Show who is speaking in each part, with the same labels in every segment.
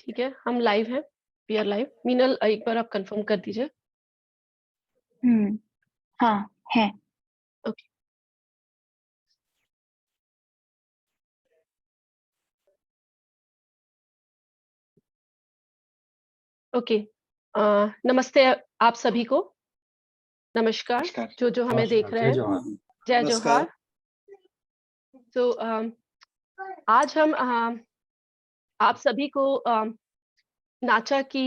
Speaker 1: ठीक है, हम लाइव हैं, वी आर लाइव। मीनल एक बार आप कंफर्म कर दीजिए।
Speaker 2: हाँ है।
Speaker 1: Okay okay. नमस्ते आप सभी को, नमस्कार जो जो हमें देख रहे हैं। जय जोहार। तो आज हम आप सभी को नाचा की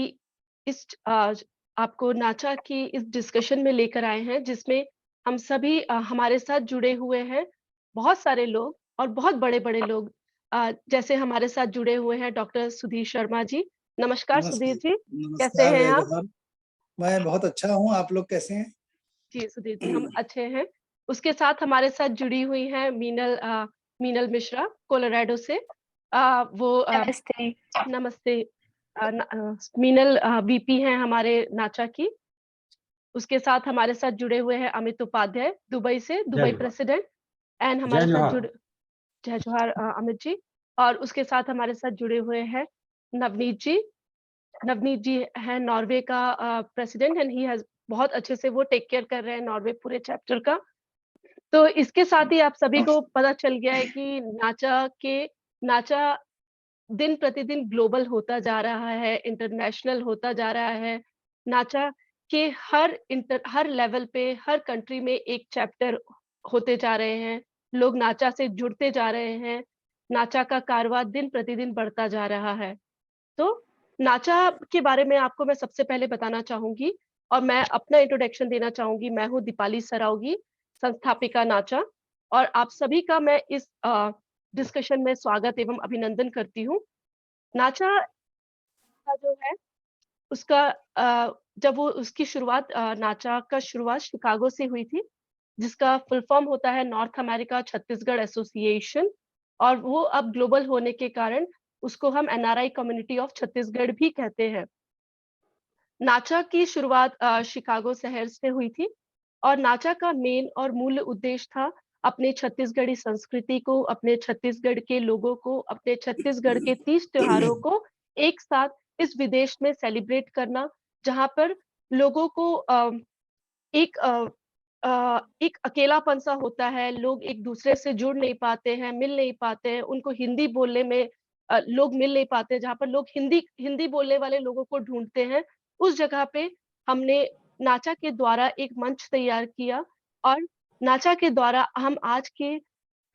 Speaker 1: इस आपको नाचा की इस डिस्कशन में लेकर आए हैं, जिसमें हम सभी हमारे साथ जुड़े हुए हैं बहुत सारे लोग और बहुत बड़े-बड़े लोग। जैसे हमारे साथ जुड़े हुए हैं डॉक्टर सुधीर शर्मा जी। नमस्कार सुधीर जी, कैसे
Speaker 3: नमस्कार
Speaker 1: हैं
Speaker 3: जय
Speaker 1: आप?
Speaker 3: जोहार। मैं बहुत अच्छा हूँ, आप लोग कैसे हैं?
Speaker 1: जी सुधीर जी, हम अच्छे हैं। उसके साथ हमारे साथ जुड़ी हुई हैं मीनल मिश्रा कोलोराडो से। वो
Speaker 2: नमस्ते।
Speaker 1: नमस्ते। मीनल वीपी हैं हमारे नाचा की। उसके साथ हमारे साथ जुड़े हुए हैं अमित उपाध्याय दुबई से, दुबई प्रेसिडेंट। एंड हमारे साथ जुड़े, जय जोहार अमित जी। और उसके साथ हमारे साथ जुड़े हुए हैं नवनीत जी। नवनीत जी हैं नॉर्वे का प्रेसिडेंट एंड ही हैज बहुत अच्छे से वो टेक केयर कर रहे हैं नॉर्वे पूरे चैप्टर का। तो इसके साथ ही आप सभी को पता चल गया है कि नाचा दिन प्रतिदिन ग्लोबल होता जा रहा है, इंटरनेशनल होता जा रहा है। नाचा के हर लेवल पे, हर कंट्री में एक चैप्टर होते जा रहे हैं। लोग नाचा से जुड़ते जा रहे हैं। नाचा का कारवां दिन प्रतिदिन बढ़ता जा रहा है। तो नाचा के बारे में आपको मैं सबसे पहले बताना चाहूँगी और मैं अपना इंट्रोडक्शन देना चाहूँगी। मैं हूँ दीपाली सरावगी, संस्थापिका नाचा, और आप सभी का मैं इस डिस्कशन में स्वागत एवं अभिनंदन करती हूँ। नाचा का जो है उसका जब वो उसकी शुरुआत नाचा का शुरुआत शिकागो से हुई थी, जिसका फुल फॉर्म होता है नॉर्थ अमेरिका छत्तीसगढ़ एसोसिएशन, और वो अब ग्लोबल होने के कारण उसको हम एनआरआई कम्युनिटी ऑफ छत्तीसगढ़ भी कहते हैं। नाचा की शुरुआत शिकागो शहर से हुई थी और नाचा का मेन और मूल उद्देश्य था अपने छत्तीसगढ़ी संस्कृति को, अपने छत्तीसगढ़ के लोगों को, अपने छत्तीसगढ़ के 30 त्योहारों को एक साथ इस विदेश में सेलिब्रेट करना, जहाँ पर लोगों को एक अकेलापन सा होता है, लोग एक दूसरे से जुड़ नहीं पाते हैं, मिल नहीं पाते हैं, उनको हिंदी बोलने में लोग मिल नहीं पाते, जहाँ पर लोग हिंदी हिंदी बोलने वाले लोगों को ढूँढते हैं। उस जगह पे हमने नाचा के द्वारा एक मंच तैयार किया और नाचा के द्वारा हम आज के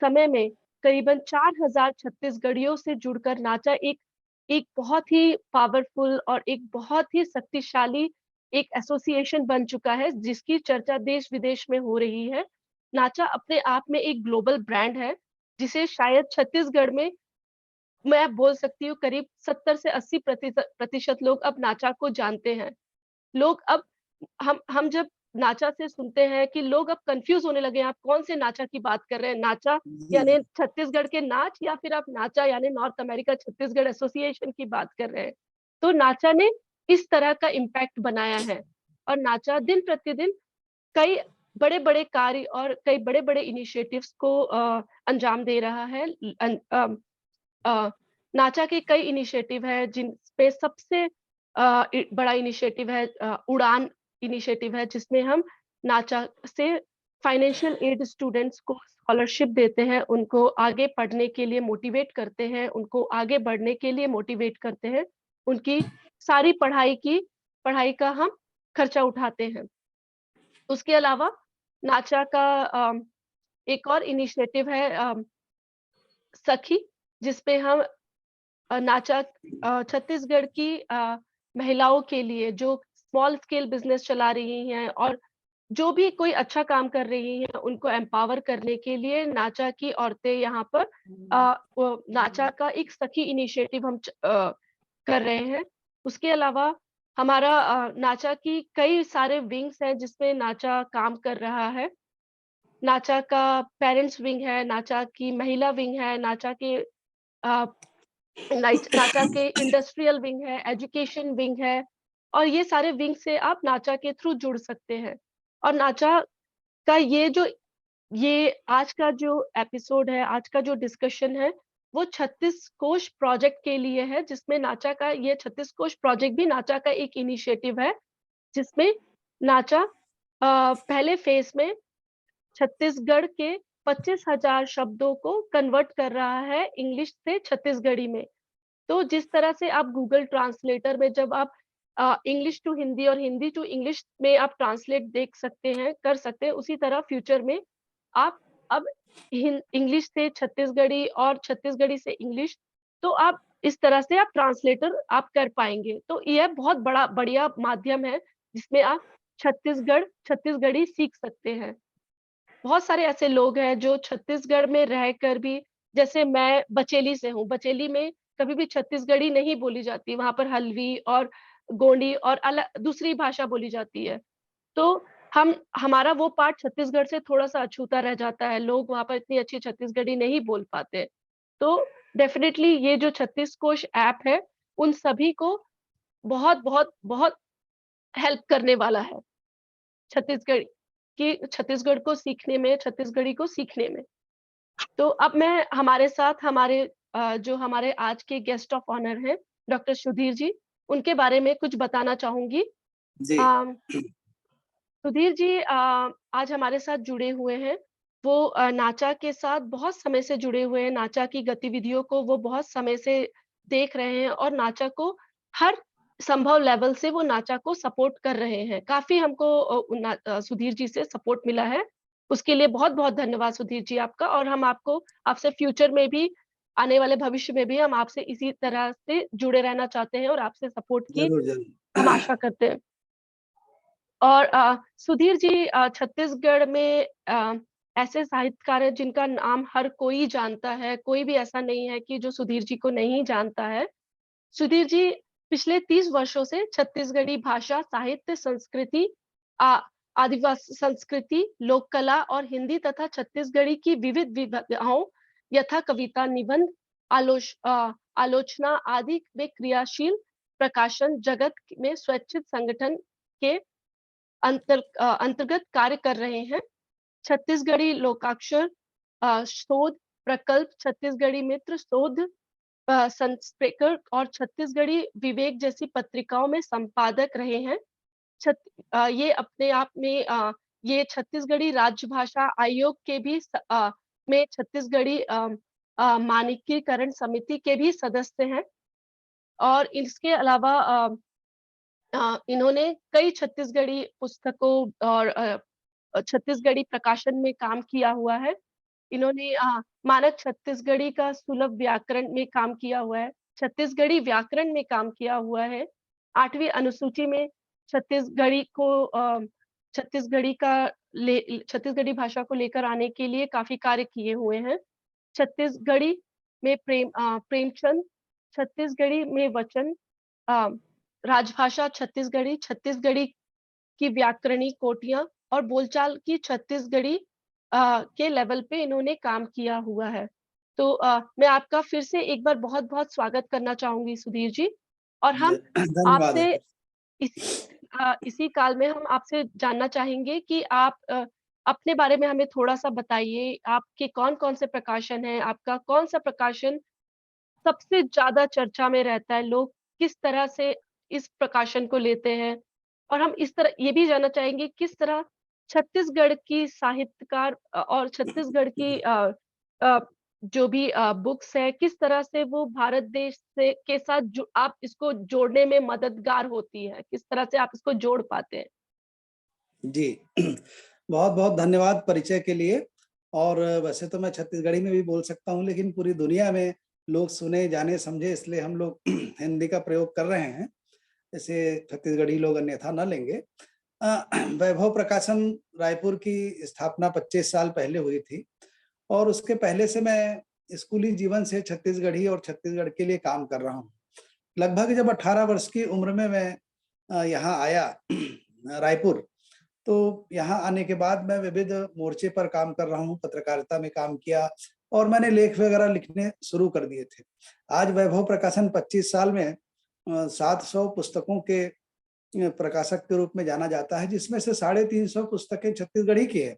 Speaker 1: समय में करीबन 4000 छत्तीसगढ़ियों से जुड़कर नाचा एक एक बहुत ही पावरफुल और एक बहुत ही शक्तिशाली एक एसोसिएशन बन चुका है, जिसकी चर्चा देश-विदेश में हो रही है। नाचा अपने आप में एक ग्लोबल ब्रांड है, जिसे शायद छत्तीसगढ़ में मैं बोल सकती हूँ करीब 70 से 80 प्रतिशत लोग अब नाचा को जानते हैं। लोग अब हम जब नाचा से सुनते हैं कि लोग अब कन्फ्यूज़ होने लगे हैं, आप कौन से नाचा की बात कर रहे हैं? नाचा यानी छत्तीसगढ़ के नाच, या फिर आप नाचा यानी नॉर्थ अमेरिका छत्तीसगढ़ एसोसिएशन की बात कर रहे हैं। तो नाचा ने इस तरह का इम्पैक्ट बनाया है और नाचा दिन प्रतिदिन कई बड़े-बड़े कार्य और कई बड़े-बड़े इनिशिएटिव्स को अंजाम दे रहा है। नाचा के कई इनिशिएटिव हैं, जिन पे सबसे बड़ा इनिशिएटिव है उड़ान इनिशिएटिव है, जिसमें हम नाचा से फाइनेंशियल एड स्टूडेंट्स को स्कॉलरशिप देते हैं, उनको आगे पढ़ने के लिए मोटिवेट करते हैं, उनको आगे बढ़ने के लिए मोटिवेट करते हैं। उनकी सारी पढ़ाई का हम खर्चा उठाते हैं। उसके अलावा नाचा का एक और इनिशिएटिव है सखी, जिसपे हम नाचा छत्तीसगढ़ की महिलाओं के लिए जो स्मॉल स्केल बिज़नेस चला रही हैं और जो भी कोई अच्छा काम कर रही हैं, उनको एम्पावर करने के लिए नाचा की औरतें यहाँ पर वो नाचा का एक सखी इनिशिएटिव हम कर रहे हैं। उसके अलावा हमारा नाचा की कई सारे विंग्स हैं, जिसमें नाचा काम कर रहा है। नाचा का पेरेंट्स विंग है, नाचा की महिला विंग है, नाचा के अ, नाचा के इंडस्ट्रियल विंग है, एजुकेशन विंग है, और ये सारे विंग से आप नाचा के थ्रू जुड़ सकते हैं। और नाचा का ये आज का जो एपिसोड है, आज का जो डिस्कशन है, वो 36 कोश प्रोजेक्ट के लिए है, जिसमें नाचा का ये 36 कोश प्रोजेक्ट भी नाचा का एक इनिशिएटिव है, जिसमें नाचा पहले फेज में छत्तीसगढ़ के 25,000 शब्दों को कन्वर्ट कर रहा है इंग्लिश से छत्तीसगढ़ी में। तो जिस तरह से आप गूगल ट्रांसलेटर में जब आप इंग्लिश टू हिंदी और हिंदी टू इंग्लिश में आप ट्रांसलेट देख सकते हैं, कर सकते हैं, उसी तरह फ्यूचर में आप अब इंग्लिश से छत्तीसगढ़ी और छत्तीसगढ़ी से इंग्लिश, तो आप इस तरह से आप ट्रांसलेटर आप कर पाएंगे। तो यह बहुत बढ़िया माध्यम है जिसमें आप छत्तीसगढ़ी सीख सकते हैं। बहुत सारे ऐसे लोग हैं जो छत्तीसगढ़ में रहकर भी, जैसे मैं बचेली से हूँ, बचेली में कभी भी छत्तीसगढ़ी नहीं बोली जाती, वहाँ पर हल्बी और गोंडी और दूसरी भाषा बोली जाती है। तो हमारा वो पार्ट छत्तीसगढ़ से थोड़ा-सा अछूता रह जाता है, लोग वहाँ पर इतनी अच्छी छत्तीसगढ़ी नहीं बोल पाते। तो डेफ़िनेटली ये जो 36 कोश ऐप है, उन सभी को बहुत हेल्प करने वाला है, छत्तीसगढ़ छत्तीसगढ़ को सीखने में, छत्तीसगढ़ी को सीखने में। तो अब मैं हमारे साथ जो हमारे आज के गेस्ट ऑफ ऑनर हैं, डॉक्टर सुधीर जी, उनके बारे में कुछ बताना चाहूँगी।
Speaker 3: जी।
Speaker 1: अ, सुधीर जी आज हमारे साथ जुड़े हुए हैं। वो नाचा के साथ बहुत समय से जुड़े हुए हैं, नाचा की गतिविधियों को वो बहुत समय से देख रहे हैं और नाचा को हर संभव लेवल से वो नाचा को सपोर्ट कर रहे हैं। काफ़ी हमको सुधीर जी से सपोर्ट मिला है। उसके लिए बहुत-बहुत धन्यवाद सुधीर जी आपका, और हम आपसे फ्यूचर में भी, आने वाले भविष्य में भी हम आपसे इसी तरह से जुड़े रहना चाहते हैं और आपसे सपोर्ट की
Speaker 3: ज़रूर, ज़रूर।
Speaker 1: हम आशा करते हैं। और सुधीर जी छत्तीसगढ़ में ऐसे साहित्यकार हैं जिनका नाम हर कोई जानता है, कोई भी ऐसा नहीं है कि जो सुधीर जी को नहीं जानता है। सुधीर जी पिछले 30 वर्षों से छत्तीसगढ़ी भाषा, साहित्य, संस्कृति, आ आदिवासी संस्कृति, लोक कला और हिंदी तथा छत्तीसगढ़ी की विविध विधाओं यथा कविता, निबंध, आलोचना आदि में क्रियाशील प्रकाशन जगत में स्वैच्छिक संगठन के अंतर्गत कार्य कर रहे हैं। छत्तीसगढ़ी लोकाक्षर शोध प्रकल्प, छत्तीसगढ़ी मित्र शोध संस्पेकर और छत्तीसगढ़ी विवेक जैसी पत्रिकाओं में संपादक रहे हैं। ये अपने आप में ये छत्तीसगढ़ी राजभाषा आयोग के भी में छत्तीसगढ़ी मानकीकरण समिति के भी सदस्य हैं। और इसके अलावा इन्होंने कई छत्तीसगढ़ी पुस्तकों और छत्तीसगढ़ी प्रकाशन में काम किया हुआ है। इन्होंने मानक छत्तीसगढ़ी का सुलभ व्याकरण में काम किया हुआ है, छत्तीसगढ़ी व्याकरण में काम किया हुआ है। 8वीं अनुसूची में छत्तीसगढ़ी को छत्तीसगढ़ी भाषा को लेकर आने के लिए काफ़ी कार्य किए हुए हैं। छत्तीसगढ़ी में प्रेमचंद, छत्तीसगढ़ी में वचन, अ, राजभाषा छत्तीसगढ़ी, छत्तीसगढ़ी की व्याकरणी कोटियाँ और बोलचाल की छत्तीसगढ़ी के लेवल पे इन्होंने काम किया हुआ है। तो मैं आपका फिर से एक बार बहुत-बहुत स्वागत करना चाहूँगी सुधीर जी, और हम
Speaker 3: धन्यवाद
Speaker 1: आपसे
Speaker 3: है।
Speaker 1: इसी काल में हम आपसे जानना चाहेंगे कि आप अपने बारे में हमें थोड़ा-सा बताइए, आपके कौन-कौन से प्रकाशन हैं? आपका कौन-सा प्रकाशन सबसे ज़्यादा चर्चा में रहता है? लोग किस तरह से इस प्रकाशन को लेते हैं? और हम इस तरह ये भी जानना चाहेंगे किस तरह छत्तीसगढ़ की साहित्यकार और छत्तीसगढ़ की जो भी बुक्स है, किस तरह से वो भारत देश से के साथ आप इसको जोड़ने में मददगार होती है? किस तरह से आप इसको जोड़ पाते हैं?
Speaker 3: जी। बहुत-बहुत धन्यवाद परिचय के लिए। और वैसे तो मैं छत्तीसगढ़ी में भी बोल सकता हूँ, लेकिन पूरी दुनिया में लोग सुने, जाने, समझे, इसलिए हम लोग हिंदी का प्रयोग कर रहे हैं। इसे छत्तीसगढ़ी लोग अन्यथा न लेंगे। वैभव प्रकाशन रायपुर की स्थापना 25 साल पहले हुई थी और उसके पहले से मैं स्कूली जीवन से छत्तीसगढ़ी और छत्तीसगढ़ के लिए काम कर रहा हूँ। लगभग जब 18 वर्ष की उम्र में मैं यहाँ आया रायपुर, तो यहाँ आने के बाद मैं विविध मोर्चे पर काम कर रहा हूँ, पत्रकारिता में काम किया और मैंने लेख वगैरह लिखने शुरू कर दिए थे। आज वैभव प्रकाशन 25 साल में 700 पुस्तकों के प्रकाशक के रूप में जाना जाता है, जिसमें से 350 पुस्तकें छत्तीसगढ़ी की है।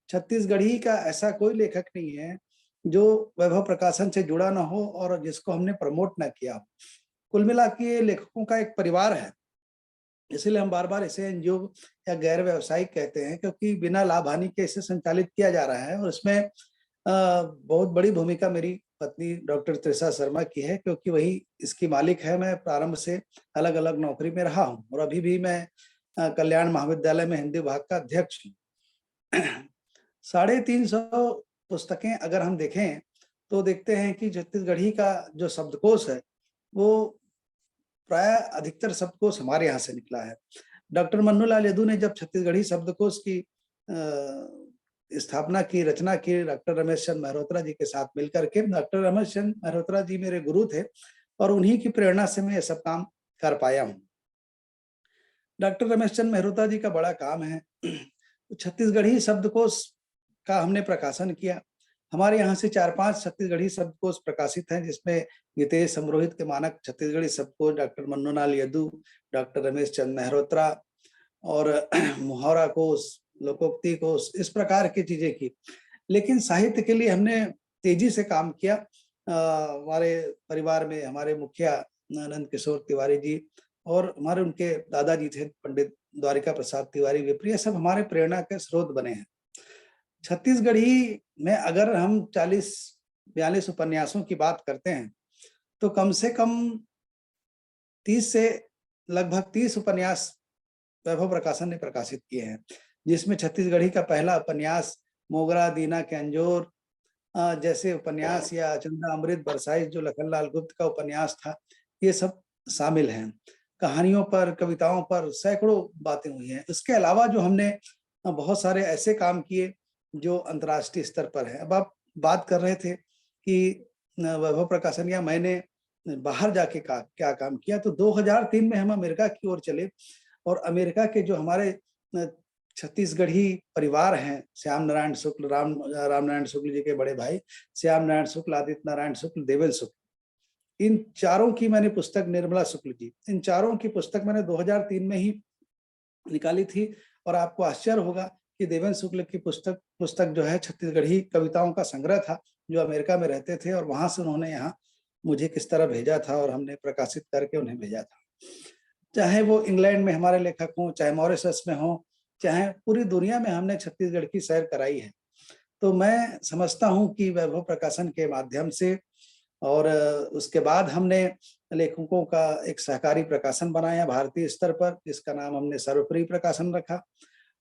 Speaker 3: छत्तीसगढ़ी का ऐसा कोई लेखक नहीं है जो वैभव प्रकाशन से जुड़ा ना हो और जिसको हमने प्रमोट ना किया हो। कुल मिला के ये लेखकों का एक परिवार है, इसलिए हम बार-बार इसे एनजीओ या गैर व्यावसायिक कहते हैं, क्योंकि बिना लाभ हानि के इसे संचालित किया जा रहा है। और इसमें बहुत बड़ी भूमिका मेरी पत्नी डॉक्टर तृषा शर्मा की है, क्योंकि वही इसकी मालिक है। मैं प्रारंभ से अलग-अलग नौकरी में रहा हूँ और अभी भी मैं कल्याण महाविद्यालय में हिंदी विभाग का अध्यक्ष हूँ। 350 पुस्तकें अगर हम देखें, तो देखते हैं कि छत्तीसगढ़ी का जो शब्दकोश है, वो प्राय अधिकतर शब्दकोश हमारे यहाँ से निकला है। डॉक्टर मन्नूलाल यदू ने जब छत्तीसगढ़ी शब्दकोश की स्थापना की, रचना की, डॉक्टर रमेश चंद्र मेहरोत्रा जी के साथ मिलकर के। डॉक्टर रमेश चंद्र मेहरोत्रा जी मेरे गुरु थे और उन्हीं की प्रेरणा से मैं ये सब काम कर पाया हूँ। डॉक्टर रमेश चंद्र मेहरोत्रा जी का बड़ा काम है। छत्तीसगढ़ी शब्दकोश का हमने प्रकाशन किया। हमारे यहाँ से 4-5 छत्तीसगढ़ी शब्दकोश प्रकाशित हैं, जिसमें गीतेश समरोहित के मानक छत्तीसगढ़ी शब्दकोश, डॉक्टर मन्नूलाल यदू, डॉक्टर रमेश चंद्र मेहरोत्रा और मुहावरा कोश, लोकोक्ति कोश, इस प्रकार की चीजें की। लेकिन साहित्य के लिए हमने तेजी से काम किया। हमारे परिवार में हमारे मुखिया नंद किशोर तिवारी जी और हमारे उनके दादाजी थे पंडित द्वारिका प्रसाद तिवारी विप्र, ये सब हमारे प्रेरणा के स्रोत बने हैं। छत्तीसगढ़ी में अगर हम 40-42 उपन्यासों की बात करते हैं, तो कम से कम 30 से लगभग 30 उपन्यास वैभव प्रकाशन ने प्रकाशित किए हैं, जिसमें छत्तीसगढ़ी का पहला उपन्यास मोगरा, दीना के अंजोर जैसे उपन्यास, या चंदा अमृत बरसाइश जो लखनलाल गुप्त का उपन्यास था, ये सब शामिल हैं। कहानियों पर, कविताओं पर सैकड़ों बातें हुई हैं। इसके अलावा जो हमने बहुत सारे ऐसे काम किए जो अंतर्राष्ट्रीय स्तर पर है। अब आप बात कर रहे थे कि वैभव प्रकाशन या मैंने बाहर जाके क्या काम किया, तो 2003 में हम अमेरिका की ओर चले और अमेरिका के जो हमारे छत्तीसगढ़ी परिवार हैं, श्याम नारायण शुक्ल, राम नारायण शुक्ल जी के बड़े भाई श्याम नारायण शुक्ल, आदित्य नारायण शुक्ल, देवेंद्र शुक्ल, इन चारों की मैंने पुस्तक, निर्मला शुक्ल जी, इन चारों की पुस्तक मैंने 2003 में ही निकाली थी। और आपको आश्चर्य होगा कि देवेंद्र शुक्ल की पुस्तक जो है छत्तीसगढ़ी कविताओं का संग्रह था, जो अमेरिका में रहते थे और वहां से उन्होंने यहाँ मुझे किस तरह भेजा था और हमने प्रकाशित करके उन्हें भेजा था। चाहे वो इंग्लैंड में हमारे लेखक हों, चाहे मॉरिशस में हों, चाहे पूरी दुनिया में हमने छत्तीसगढ़ की सैर कराई है। तो मैं समझता हूँ कि वैभव प्रकाशन के माध्यम से और उसके बाद हमने लेखकों का एक सहकारी प्रकाशन बनाया भारतीय स्तर पर, जिसका नाम हमने सर्वप्रिय प्रकाशन रखा।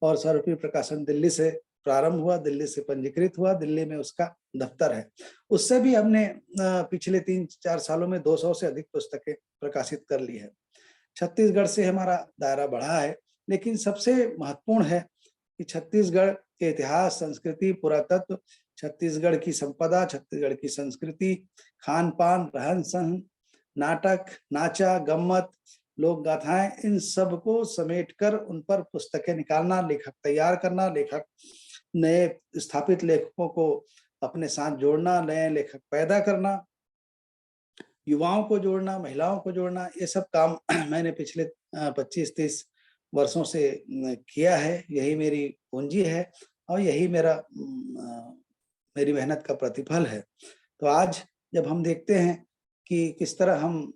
Speaker 3: और सर्वप्रिय प्रकाशन दिल्ली से प्रारंभ हुआ, दिल्ली से पंजीकृत हुआ, दिल्ली में उसका दफ्तर है। उससे भी हमने पिछले 3-4 सालों में 200 से अधिक पुस्तकें प्रकाशित कर ली है। छत्तीसगढ़ से हमारा दायरा बढ़ा है, लेकिन सबसे महत्वपूर्ण है कि छत्तीसगढ़ के इतिहास, संस्कृति, पुरातत्व, छत्तीसगढ़ की संपदा, छत्तीसगढ़ की संस्कृति, खान-पान, रहन-सहन, नाटक, नाचा, गम्मत, लोक गाथाएं, इन सबको समेटकर उन पर पुस्तकें निकालना, लेखक तैयार करना, लेखक नए स्थापित लेखकों को अपने साथ जोड़ना, नए लेखक पैदा करना, युवाओं को जोड़ना, महिलाओं को जोड़ना, ये सब काम मैंने पिछले 25-30 वर्षों से किया है। यही मेरी पूंजी है और यही मेरी मेहनत का प्रतिफल है। तो आज जब हम देखते हैं कि किस तरह हम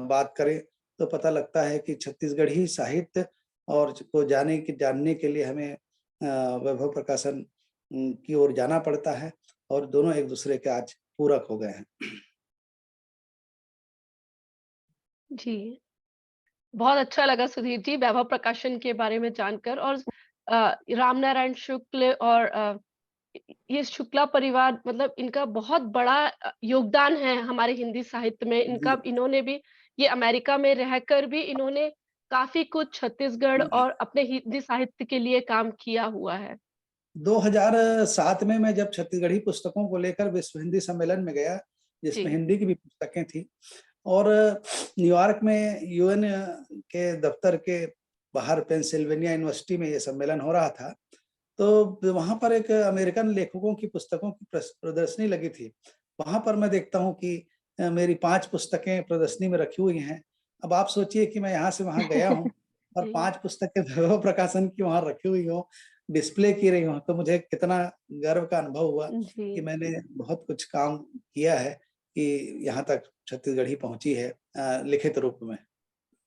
Speaker 3: बात करें, तो पता लगता है कि छत्तीसगढ़ी साहित्य और को जानने के लिए हमें वैभव प्रकाशन की ओर जाना पड़ता है और दोनों एक दूसरे के आज पूरक हो गए हैं।
Speaker 1: जी, बहुत अच्छा लगा सुधीर जी वैभव प्रकाशन के बारे में जानकर। और रामनारायण शुक्ल और ये शुक्ला परिवार, मतलब इनका बहुत बड़ा योगदान है हमारे हिंदी साहित्य में। इन्होंने भी ये अमेरिका में रहकर भी इन्होंने काफी कुछ छत्तीसगढ़ और अपने हिंदी साहित्य के लिए काम किया हुआ है।
Speaker 3: 2007 में मैं जब छत्तीसगढ़ी पुस्तकों को लेकर विश्व हिंदी सम्मेलन में गया, जिसमें
Speaker 1: जी।
Speaker 3: हिंदी की भी पुस्तकें थी, और न्यूयॉर्क में यूएन के दफ्तर के बाहर पेंसिल्वेनिया यूनिवर्सिटी में ये सम्मेलन हो रहा था, तो वहां पर एक अमेरिकन लेखकों की पुस्तकों की प्रदर्शनी लगी थी। वहां पर मैं देखता हूँ कि मेरी 5 पुस्तकें प्रदर्शनी में रखी हुई हैं। अब आप सोचिए कि मैं यहाँ से वहां गया हूँ और 5 पुस्तकें वैभव प्रकाशन की वहां रखी हुई हो, डिस्प्ले की रही हो, तो मुझे कितना गर्व का अनुभव हुआ
Speaker 1: जी।
Speaker 3: कि मैंने बहुत कुछ काम किया है कि यहाँ तक छत्तीसगढ़ी पहुँची है लिखित रूप में।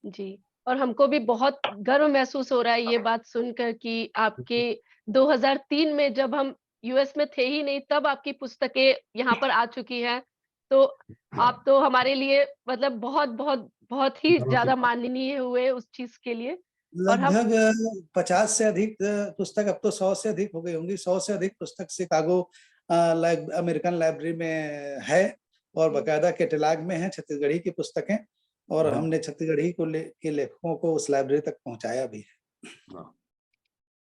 Speaker 1: जी, और हमको भी बहुत गर्व महसूस हो रहा है ये बात सुनकर कि आपके 2003 में जब हम यूएस में थे ही नहीं, तब आपकी पुस्तकें यहाँ पर आ चुकी हैं। तो आप तो हमारे लिए मतलब बहुत-बहुत बहुत ही ज़्यादा माननीय हुए उस चीज़ के लिए। और हम
Speaker 3: लगभग 50 से अधिक पुस्तक, अब तो 100 से अधिक हो गई होंगी। 100 से अधिक पुस्तक शिकागो अमेरिकन लाइब्रेरी में है और
Speaker 1: जी।
Speaker 3: बाकायदा कैटलॉग में है छत्तीसगढ़ी की पुस्तकें, और हमने छत्तीसगढ़ी के लेखकों को उस लाइब्रेरी तक पहुँचाया भी है।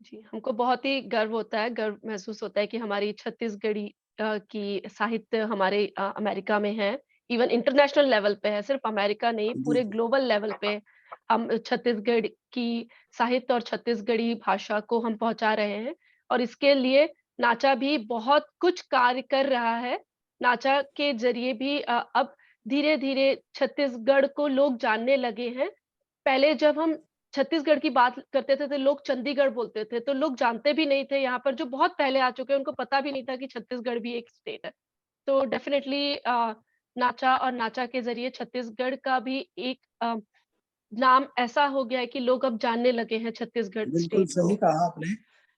Speaker 1: जी, हमको बहुत ही गर्व होता है, गर्व महसूस होता है कि हमारी छत्तीसगढ़ी की साहित्य हमारे अमेरिका में है, इवन इंटरनेशनल लेवल पे है, सिर्फ अमेरिका नहीं,
Speaker 3: जी,
Speaker 1: पूरे
Speaker 3: जी।
Speaker 1: ग्लोबल लेवल पे हम छत्तीसगढ़ की साहित्य और छत्तीसगढ़ी भाषा को हम पहुँचा रहे हैं और इसके लिए नाचा भी बहुत कुछ कार्य कर रहा है। नाचा के ज़रिए भी अब धीरे-धीरे छत्तीसगढ़ को लोग जानने लगे हैं। पहले जब हम छत्तीसगढ़ की बात करते थे तो लोग चंडीगढ़ बोलते थे, तो लोग जानते भी नहीं थे यहाँ पर जो बहुत पहले आ चुके हैं, उनको पता भी नहीं था कि छत्तीसगढ़ भी एक स्टेट है। तो डेफ़िनेटली नाचा और नाचा के ज़रिए छत्तीसगढ़ का भी एक नाम ऐसा हो गया है कि लोग अब जानने लगे हैं छत्तीसगढ़
Speaker 3: बिल्कुल
Speaker 1: स्टेट
Speaker 3: सही
Speaker 1: को।
Speaker 3: कहा आपने।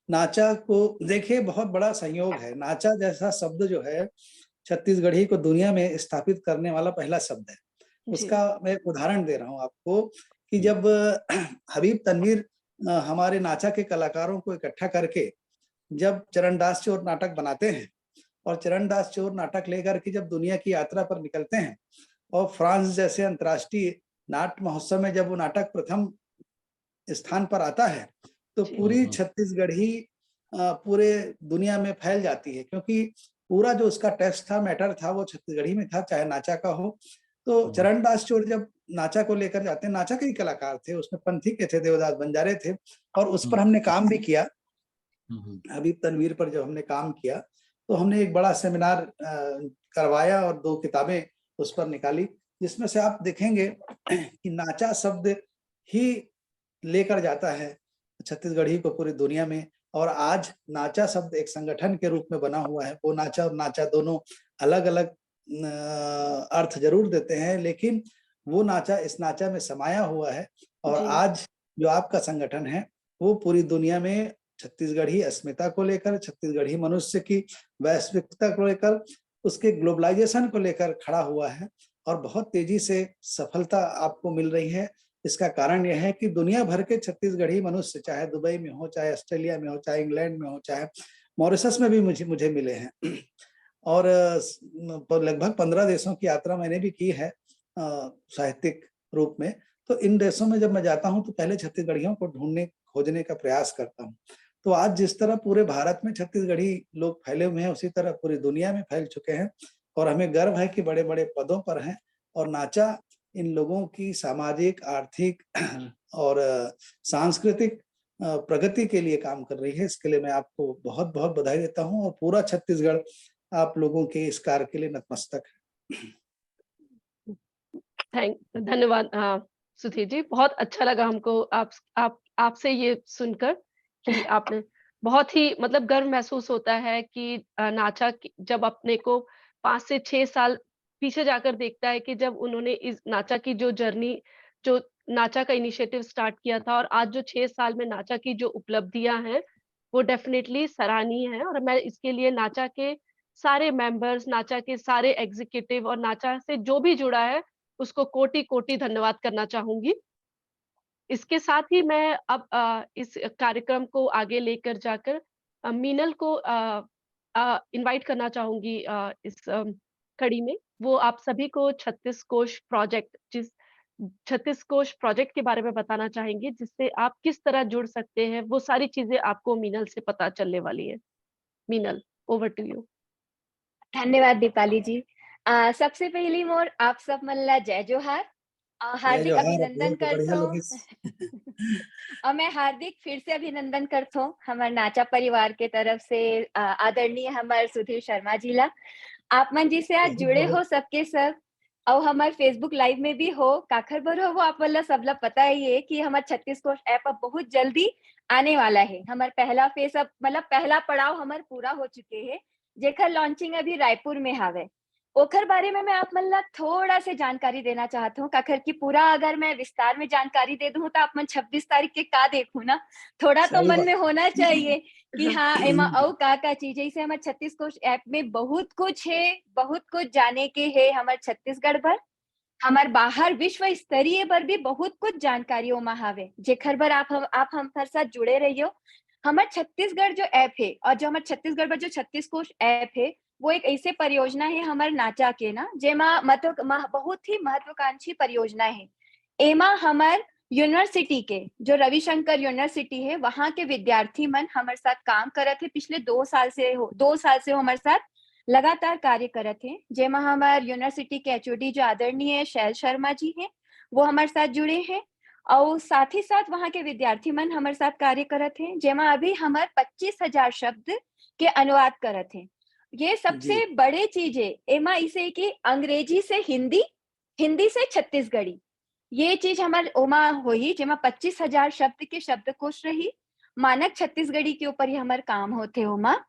Speaker 3: नाचा को देखिए बहुत बड़ा संयोग है। नाचा जैसा शब्द जो है, छत्तीसगढ़ी को दुनिया में स्थापित करने वाला पहला शब्द है।
Speaker 1: जी,
Speaker 3: उसका मैं एक उदाहरण दे रहा हूँ आपको कि जब हबीब तनवीर हमारे नाचा के कलाकारों को इकट्ठा करके जब चरणदास चोर नाटक बनाते हैं और चरणदास चोर नाटक लेकर के जब दुनिया की यात्रा पर निकलते हैं और फ्रांस जैसे अंतर्राष्ट्रीय नाट्य महोत्सव में जब वो नाटक प्रथम स्थान पर आता है, तो
Speaker 1: जी,
Speaker 3: पूरी छत्तीसगढ़ी पूरे दुनिया में फैल जाती है, क्योंकि पूरा जो उसका टेक्स्ट था, मैटर था, वो छत्तीसगढ़ी में था, चाहे नाचा का हो। तो चरणदास चोर जब नाचा को लेकर जाते हैं, नाचा के ही कलाकार थे, उसमें पंथी के थे, देवदास बंजारे थे, और उस पर हमने काम भी किया। हबीब तनवीर पर जब हमने काम किया, तो हमने एक बड़ा सेमिनार करवाया और 2 किताबें उस पर निकाली, जिसमें से आप देखेंगे कि नाचा शब्द ही लेकर जाता है छत्तीसगढ़ी को पूरी दुनिया में। और आज नाचा शब्द एक संगठन के रूप में बना हुआ है। वो नाचा और नाचा दोनों अलग-अलग अर्थ ज़रूर देते हैं, लेकिन वो नाचा इस नाचा में समाया हुआ है। और
Speaker 1: जी,
Speaker 3: आज जो आपका संगठन है, वो पूरी दुनिया में छत्तीसगढ़ी अस्मिता को लेकर, छत्तीसगढ़ी मनुष्य की वैश्विकता को लेकर, उसके ग्लोबलाइजेशन को लेकर खड़ा हुआ है और बहुत तेजी से सफलता आपको मिल रही है। इसका कारण यह है कि दुनिया भर के छत्तीसगढ़ी मनुष्य, चाहे दुबई में हो, चाहे ऑस्ट्रेलिया में हो, चाहे इंग्लैंड में हो, चाहे मॉरिशस में भी मुझे मुझे मिले हैं। और लगभग 15 देशों की यात्रा मैंने भी की है साहित्यिक रूप में। तो इन देशों में जब मैं जाता हूँ, तो पहले छत्तीसगढ़ियों को ढूँढने खोजने का प्रयास करता हूँ। तो आज जिस तरह पूरे भारत में छत्तीसगढ़ी लोग फैले हुए हैं, उसी तरह पूरी दुनिया में फैल चुके हैं और हमें गर्व है कि बड़े-बड़े पदों पर हैं। और नाचा इन लोगों की सामाजिक, आर्थिक और सांस्कृतिक प्रगति के लिए काम कर रही है। इसके लिए मैं आपको बहुत-बहुत बधाई देता हूँ और पूरा छत्तीसगढ़ आप लोगों के इस कार्य के लिए नतमस्तक है।
Speaker 1: धन्यवाद सुधीर जी, बहुत अच्छा लगा हमको आपसे ये सुनकर कि आपने बहुत ही मतलब गर्व महसूस होता है कि नाचा की जब अपने को 5 से 6 साल पीछे जाकर देखता है कि जब उन्होंने इस नाचा की जो जर्नी जो नाचा का इनिशिएटिव स्टार्ट किया था और आज जो 6 साल में नाचा की जो उपलब्धियाँ हैं, वो डेफ़िनेटली सराहनीय है और मैं इसके लिए नाचा के सारे मेंबर्स, नाचा के सारे एग्ज़ीक्यूटिव और नाचा से जो भी जुड़ा है, उसको कोटि-कोटि धन्यवाद करना चाहूँगी। इसके साथ ही मैं अब इस कार्यक्रम को आगे लेकर जाकर मीनल को इनवाइट करना चाहूँगी इस कड़ी में। वो आप सभी को 36 कोष प्रोजेक्ट के बारे में बताना चाहेंगे, जिससे आप किस तरह जुड़ सकते हैं, वो सारी चीज़ें आपको मीनल से पता चलने वाली हैं। Meenal, over to you.
Speaker 2: धन्यवाद दीपाली जी। सबसे पहली मोर आप सब मन ला जय जोहार।
Speaker 3: जय
Speaker 2: हार्दिक
Speaker 3: जोहार,
Speaker 2: अभिनंदन
Speaker 3: बहुत बढ़िया
Speaker 2: करथो।
Speaker 3: लगिस।
Speaker 2: और मैं हार्दिक फिर से अभिनंदन करथो हमार नाचा परिवार के तरफ से आदरणीय हमार सुधीर शर्मा जी ला। आप मन जी से आज जुड़े
Speaker 3: बहुत-बहुत
Speaker 2: हो सबके सब और हमारे फेसबुक लाइव में भी हो काखर बर हो वो आप वाला सबला पता ही है कि हमार 36 कोष ऐप अब बहुत जल्दी आने वाला है। हमार पहला फेज अब मतलब पहला पड़ाव हमार पूरा हो चुके है, जेकर लॉन्चिंग अभी रायपुर में हावे। ओखर बारे में मैं आप मन ला थोड़ा से जानकारी देना चाहत हूँ, काखर की पूरा अगर मैं विस्तार में जानकारी दे दूँ तो आप मन 26 तारीख के का देखूँ ना, थोड़ा तो
Speaker 3: सही
Speaker 2: मन
Speaker 3: बात।
Speaker 2: में होना चाहिए कि हाँ एमा अउ का चीज है। इसे हमारे छत्तीस कोश ऐप में बहुत कुछ है, बहुत कुछ जाने के है हमारे छत्तीसगढ़ भर। हमार बाहर विश्व स्तरीय पर भी बहुत कुछ जानकारी ओमा हावे, जेखर बर आप हमर साथ जुड़े रहियो। हमार छत्तीसगढ़ जो ऐप है और जो हमार छत्तीसगढ़ पर जो 36 कोश ऐप है, वो एक ऐसे परियोजना है हमार नाचा के ना, जेमा बहुत ही महत्वाकांक्षी परियोजना है। एमा हमार यूनिवर्सिटी के जो रविशंकर यूनिवर्सिटी है, वहाँ के विद्यार्थी मन हमारे साथ काम करत है। पिछले 2 साल से हमारे साथ लगातार कार्य करत हैं, जेमा हमार यूनिवर्सिटी के एचओडी जो आदरणीय शैल शर्मा जी हैं, वो हमारे साथ जुड़े हैं। और साथ ही साथ वहाँ के विद्यार्थी मन हमारे साथ कार्य करत हैं, जेमा अभी हमार 25,000 शब्द के अनुवाद करत हैं। ये
Speaker 3: जी,
Speaker 2: सबसे बड़े चीज है एमा इसे कि अंग्रेजी से हिंदी, हिंदी से छत्तीसगढ़ी, ये चीज हमार ओमा होही, जेमा 25,000 शब्द के शब्दकोश रही। मानक छत्तीसगढ़ी के ऊपर ही हमार काम होथे ओमा।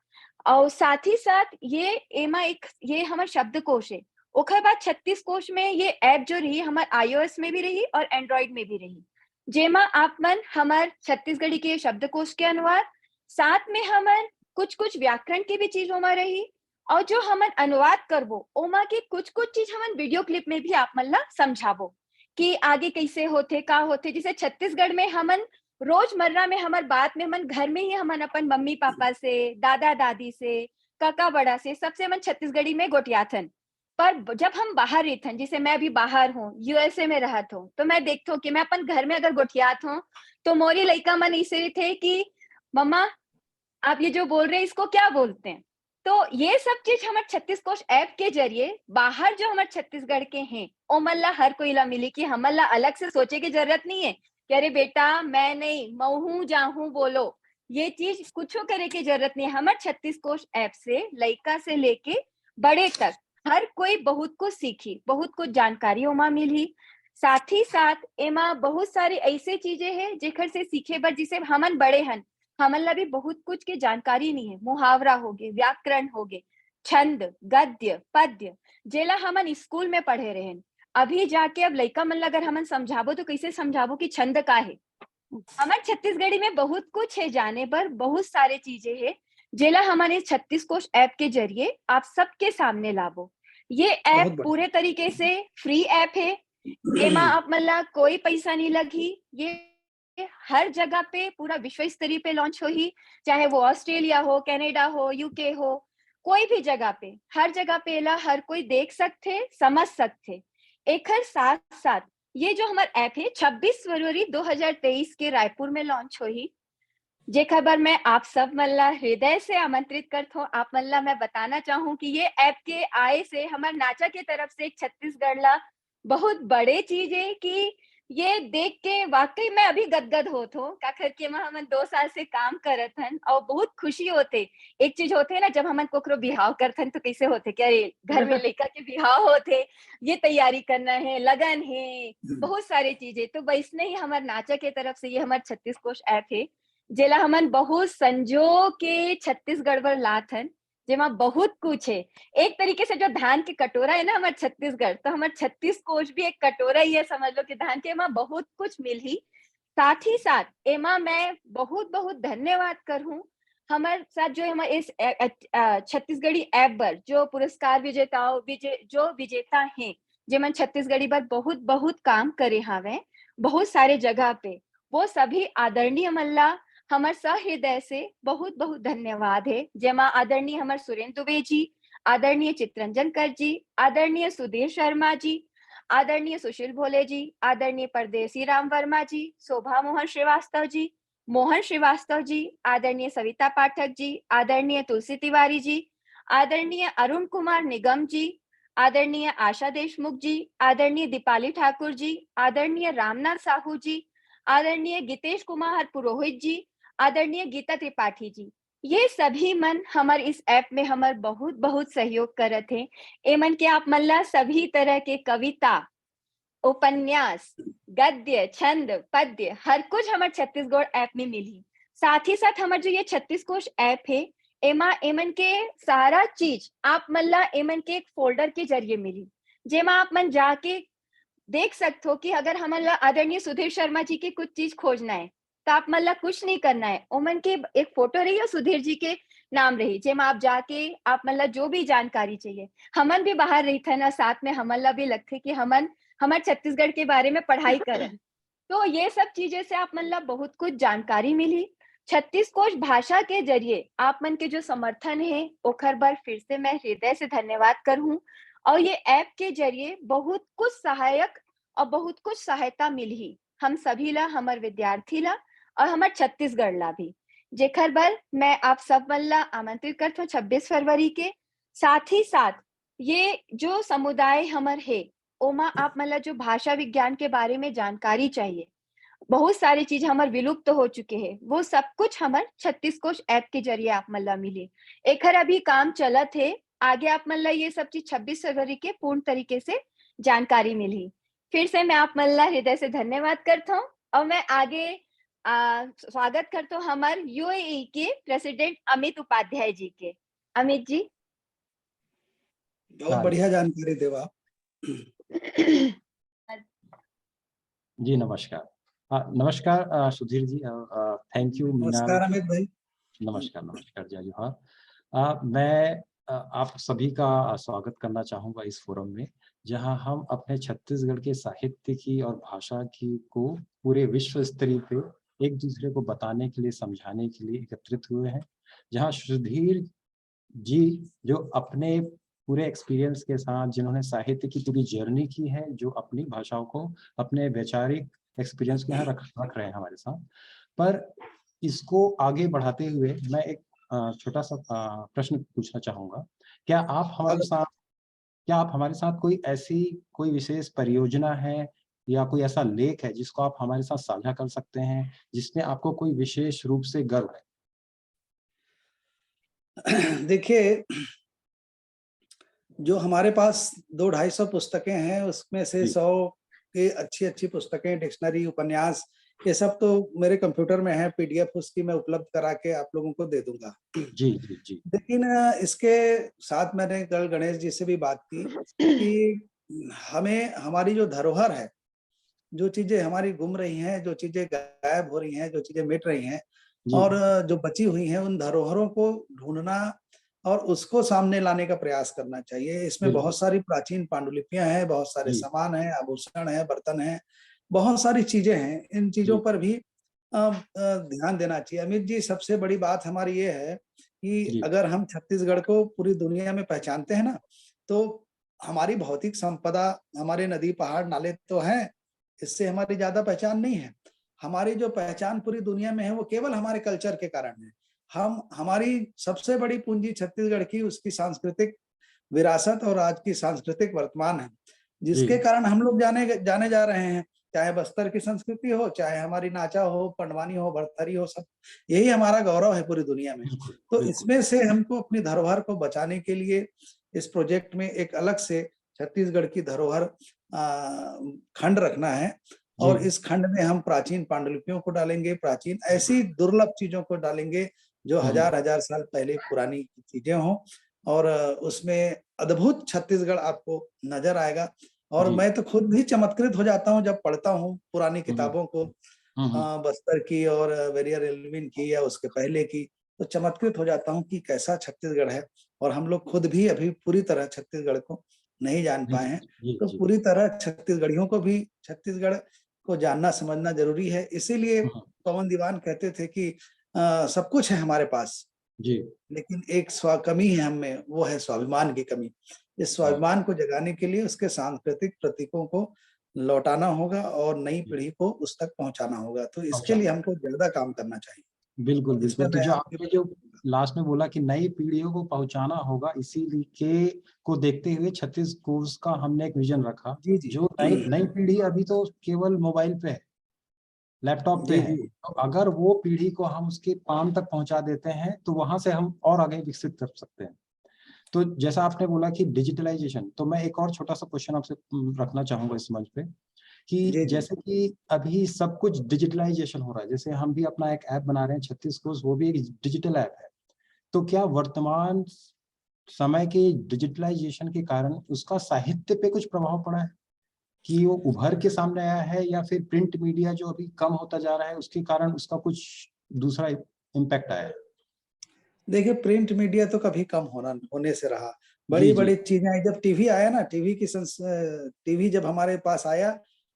Speaker 2: और साथ ही साथ ये एमा एक ये हमार शब्दकोश है। ओकर बाद 36 कोश में ये ऐप जो रही हमार iOS में भी रही और एंड्रॉइड में भी रही, जेमा आप मन हमार छत्तीसगढ़ी के शब्दकोश के अनुवाद, साथ में हमार कुछ कुछ व्याकरण की भी चीज ओमा रही। और जो हमन अनुवाद करबो ओमा के कुछ कुछ चीज हमन वीडियो क्लिप में भी आप मन ला समझाबो कि आगे कैसे होथे का होथे। जैसे छत्तीसगढ़ में हमन रोजमर्रा में हमार बात में हमन घर में ही हमन अपन मम्मी पापा से, दादा दादी से, काका बड़ा से सबसे हमन छत्तीसगढ़ी में गोठियाथन। पर जब हम बाहर रहथन, जैसे मैं अभी बाहर हूँ, यूएसए में रहत हूँ, तो मैं देखत हूँ कि मैं अपन घर में अगर गोठियात हूँ, तो मोरी लइका मन ऐसे थे कि मम्मा आप ये जो बोल रहे हैं इसको क्या बोलते हैं। तो ये सब चीज हमारे छत्तीस कोश ऐप के जरिए बाहर जो हमारे छत्तीसगढ़ के हैं ओमल्ला हर कोई ला मिली कि हमल्ला अलग से सोचे की जरूरत नहीं है कि अरे बेटा मैं नहीं महू जाहू बोलो, ये चीज कुछ करे की जरूरत नहीं है। हमारे छत्तीस कोश ऐप से लइका से लेके बड़े तक हर कोई बहुत कुछ सीखी, बहुत कुछ जानकारी ओमा मिली। साथ ही साथ एमा बहुत सारी ऐसे चीजें हैं जेकर से सीखे बर, जिसे हमन बड़े हन हमन ला भी बहुत कुछ के जानकारी नहीं है। मुहावरा हो गए, व्याकरण हो गए, छंद, गद्य, पद्य, जेला हमन स्कूल में पढ़े रहे। अभी जाके अब लइका मन ला अगर हमन समझाबो तो कैसे समझाबो कि छंद का है। हमारे छत्तीसगढ़ी में बहुत कुछ है जाने पर, बहुत सारे चीजें हैं जेला हमारे 36 कोश ऐप के जरिए आप सबके सामने लाबो। ये
Speaker 3: बहुत
Speaker 2: ऐप
Speaker 3: बढ़िया।
Speaker 2: पूरे तरीके से फ्री ऐप है, एमा आप मन ला कोई पैसा नहीं लगी। ये हर जगह पे पूरा विश्व स्तरीय पे लॉन्च हो ही, चाहे वो ऑस्ट्रेलिया हो, कनाडा हो, यूके हो, कोई भी जगह पे, हर जगह पे ला हर कोई देख सकते, समझ सकते। एकर साथ साथ ये जो हमारा ऐप है 26 फरवरी 2023 के रायपुर में लॉन्च हो ही, जे खबर मैं आप सब मल्ला हृदय से आमंत्रित करत हूँ। आप मल्ला मैं बताना चाहूँ कि ये ऐप के आए से हमारे नाचा के तरफ से एक छत्तीसगढ़ ला बहुत बड़े चीज है कि ये देख के वाकई मैं अभी गदगद होत हूँ। काखर के हम 2 साल से काम करत हन और बहुत खुशी होते। एक चीज होते ना जब हमन कोकरो बिहाव करथन तो कैसे होते कि अरे घर में लइका के बिहाव होते, ये तैयारी करना है, लगन है, बहुत सारी चीजें। तो वैसने ही हमारे नाचा के तरफ से ये हमारे 36 कोश ऐप है, जेला हमन बहुत संजो के छत्तीसगढ़ बर लात हन, जेमा बहुत कुछ है। एक तरीके से जो धान के कटोरा है ना हमारे छत्तीसगढ़, तो हमारे 36 कोश भी एक कटोरा ही है, समझ लो कि धान के एमा बहुत कुछ मिल ही। साथ ही साथ एमा मैं बहुत बहुत धन्यवाद करूँ हमारे साथ जो हमारे इस छत्तीसगढ़ी ऐप पर जो पुरस्कार विजेता हैं, जेमन छत्तीसगढ़ी पर बहुत बहुत काम करे हावे बहुत सारे जगह पे, वो सभी आदरणीय मल्ला हमार सहृदय से बहुत बहुत धन्यवाद है। जेमा आदरणीय हमार सुरेंद्र दुबे जी, आदरणीय चित्रंजन कर जी, आदरणीय सुधीर शर्मा जी, आदरणीय सुशील भोले जी, आदरणीय परदेसी राम वर्मा जी, शोभा मोहन श्रीवास्तव जी, आदरणीय सविता पाठक जी, आदरणीय तुलसी तिवारी जी, आदरणीय अरुण कुमार निगम जी, आदरणीय आशा देशमुख जी, आदरणीय दीपाली ठाकुर जी, आदरणीय रामनाथ साहू जी, आदरणीय गीतेश कुमार पुरोहित जी, आदरणीय गीता त्रिपाठी जी, ये सभी मन हमारे इस ऐप में हमार बहुत बहुत सहयोग करत हैं। एमन के आप मल्ला सभी तरह के कविता, उपन्यास, गद्य, छंद, पद्य हर कुछ हमारे छत्तीसगढ़ ऐप में मिली। साथ ही साथ हमार जो ये 36 कोश ऐप है एमा एमन के सारा चीज आप मल्ला एमन के एक फोल्डर के जरिए मिली, जेमा आप मन जाके देख सकते हो कि अगर हमारा आदरणीय सुधीर शर्मा जी के कुछ चीज खोजना है तो आप मल्ला कुछ नहीं करना है, ओमन के एक फोटो रही और सुधीर जी के नाम रही, जेमा आप जाके आप मल्ला जो भी जानकारी चाहिए, हमन भी बाहर रही थे ना, साथ में हमला भी लगते कि हमन हमारे छत्तीसगढ़ के बारे में पढ़ाई करन। तो ये सब चीजें से आप मल्ला बहुत कुछ जानकारी मिली। 36 कोश भाषा के जरिए आप मन के जो समर्थन है ओखर बार फिर से मैं हृदय से धन्यवाद करूं, और ये ऐप के जरिए बहुत कुछ सहायक और बहुत कुछ सहायता मिली हम सभी ला, हमार विद्यार्थी ला और हमार छत्तीसगढ़ ला भी, जेखर बर मैं आप सब मन ला आमंत्रित करता हूँ 26 फरवरी के। साथ ही साथ ये जो समुदाय हमार है ओमा आप मन ला जो भाषा विज्ञान के बारे में जानकारी चाहिए, बहुत सारी चीज हमार विलुप्त हो चुके हैं, वो सब कुछ हमार 36 कोश ऐप के जरिए आप मन ला मिली। एखर अभी काम चलत है, आगे आप मन ला ये सब चीज 26 फरवरी के पूर्ण तरीके से जानकारी मिली। फिर से मैं आप मन ला हृदय से धन्यवाद करता हूँ और मैं आगे स्वागत करता हूँ हमार यूएई के प्रेसिडेंट अमित उपाध्याय जी के। अमित जी।
Speaker 3: बहुत बढ़िया जानकारी देवा।
Speaker 4: जी नमस्कार। नमस्कार सुधीर जी, थैंक यू मीना।
Speaker 3: नमस्कार अमित भाई।
Speaker 4: नमस्कार जय जोहार। मैं आप सभी का स्वागत करना चाहूँगा इस फोरम में, जहां हम अपने छत्तीसगढ़ के साहित्य की और भाषा की को पूरे विश्व स्तरीय पे एक दूसरे को बताने के लिए, समझाने के लिए एकत्रित हुए हैं। जहां सुधीर जी जो अपने पूरे एक्सपीरियंस के साथ, जिन्होंने साहित्य की पूरी जर्नी की है, जो अपनी भाषाओं को, अपने वैचारिक एक्सपीरियंस को यहाँ रख रहे हैं हमारे साथ, पर इसको आगे बढ़ाते हुए मैं एक छोटा सा प्रश्न पूछना चाहूँगा। क्या आप हमारे साथ कोई विशेष परियोजना है या कोई ऐसा लेख है जिसको आप हमारे साथ साझा कर सकते हैं, जिसमें आपको कोई विशेष रूप से गर्व है?
Speaker 3: देखिए, जो हमारे पास 200-250 पुस्तकें हैं, उसमें से 100 की अच्छी पुस्तकें, डिक्शनरी, उपन्यास, ये सब तो मेरे कंप्यूटर में है, पीडीएफ उसकी मैं उपलब्ध करा के आप लोगों को दे दूंगा।
Speaker 4: जी जी जी।
Speaker 3: लेकिन इसके साथ मैंने कल गणेश जी से भी बात की कि हमें हमारी जो धरोहर है, जो चीजें हमारी गुम रही हैं, जो चीजें गायब हो रही हैं, जो चीजें मिट रही हैं और जो बची हुई हैं, उन धरोहरों को ढूंढना और उसको सामने लाने का प्रयास करना चाहिए। इसमें बहुत सारी प्राचीन पांडुलिपियां हैं, बहुत सारे सामान हैं, आभूषण हैं, बर्तन हैं, बहुत सारी चीजें हैं। इन चीजों पर भी ध्यान देना चाहिए। अमित जी, सबसे बड़ी बात हमारी ये है कि अगर हम छत्तीसगढ़ को पूरी दुनिया में पहचानते हैं ना, तो हमारी भौतिक संपदा, हमारे नदी, पहाड़, नाले तो हैं, इससे हमारी ज्यादा पहचान नहीं है। हमारी जो पहचान पूरी दुनिया में है वो केवल हमारे कल्चर के कारण है। हमारी सबसे बड़ी पूंजी छत्तीसगढ़ की उसकी सांस्कृतिक विरासत और आज की सांस्कृतिक वर्तमान है, जिसके कारण हम लोग जाने जा रहे हैं। चाहे बस्तर की संस्कृति हो, चाहे हमारी नाचा हो, पंडवानी हो, भरथरी हो, सब यही हमारा गौरव है पूरी दुनिया में। तो इसमें से हमको अपनी धरोहर को बचाने के लिए इस प्रोजेक्ट में एक अलग से छत्तीसगढ़ की धरोहर खंड रखना है और इस खंड में हम प्राचीन पांडुलिपियों को डालेंगे, प्राचीन ऐसी दुर्लभ चीजों को डालेंगे जो हजार साल पहले पुरानी चीजें हों, और उसमें अद्भुत छत्तीसगढ़ आपको नजर आएगा। और मैं तो खुद भी चमत्कृत हो जाता हूँ जब पढ़ता हूँ पुरानी किताबों को, बस्तर की और वेरियर एल्विन की या उसके पहले की, तो चमत्कृत हो जाता हूँ कि कैसा छत्तीसगढ़ है। और हम लोग खुद भी अभी पूरी तरह छत्तीसगढ़ को नहीं जान पाए हैं, तो पूरी तरह छत्तीसगढ़ियों को भी छत्तीसगढ़ को जानना समझना जरूरी है। इसीलिए पवन दीवान कहते थे कि सब कुछ है हमारे पास जी, लेकिन एक कमी है हमें, वो है स्वाभिमान की कमी। इस स्वाभिमान को जगाने के लिए उसके सांस्कृतिक प्रतीकों को लौटाना होगा और नई पीढ़ी को उस तक पहुंचाना होगा। तो इसके लिए हमको ज्यादा काम करना चाहिए।
Speaker 4: बिल्कुल बिल्कुल। तो जो आपने जो लास्ट में बोला कि नई पीढ़ियों को पहुंचाना होगा, इसीलिए को देखते हुए 36 कोर्स का हमने एक विजन रखा। जो नई पीढ़ी अभी तो केवल मोबाइल पे है, लैपटॉप पे है, तो अगर वो पीढ़ी को हम उसके पाम तक पहुंचा देते हैं तो वहां से हम और आगे विकसित कर सकते हैं। तो जैसा आपने बोला कि डिजिटलाइजेशन, तो मैं एक और छोटा सा क्वेश्चन आपसे रखना चाहूंगा इस मंच पे कि
Speaker 3: जी जी
Speaker 4: जैसे कि अभी सब कुछ डिजिटलाइजेशन हो रहा है, जैसे हम भी अपना एक ऐप बना रहे हैं 36 कोर्स, वो भी एक डिजिटल ऐप है। तो क्या वर्तमान समय के डिजिटलाइजेशन के कारण उसका साहित्य पे कुछ प्रभाव पड़ा है कि वो उभर के सामने आया है, या फिर प्रिंट मीडिया जो अभी कम होता जा रहा है उसके कारण उसका कुछ दूसरा इम्पैक्ट आया है?
Speaker 3: देखिए, प्रिंट मीडिया तो कभी कम होने से रहा।
Speaker 4: जी
Speaker 3: बड़ी
Speaker 4: जी
Speaker 3: बड़ी चीजें आई, जब टीवी आया ना, टीवी जब हमारे पास आया,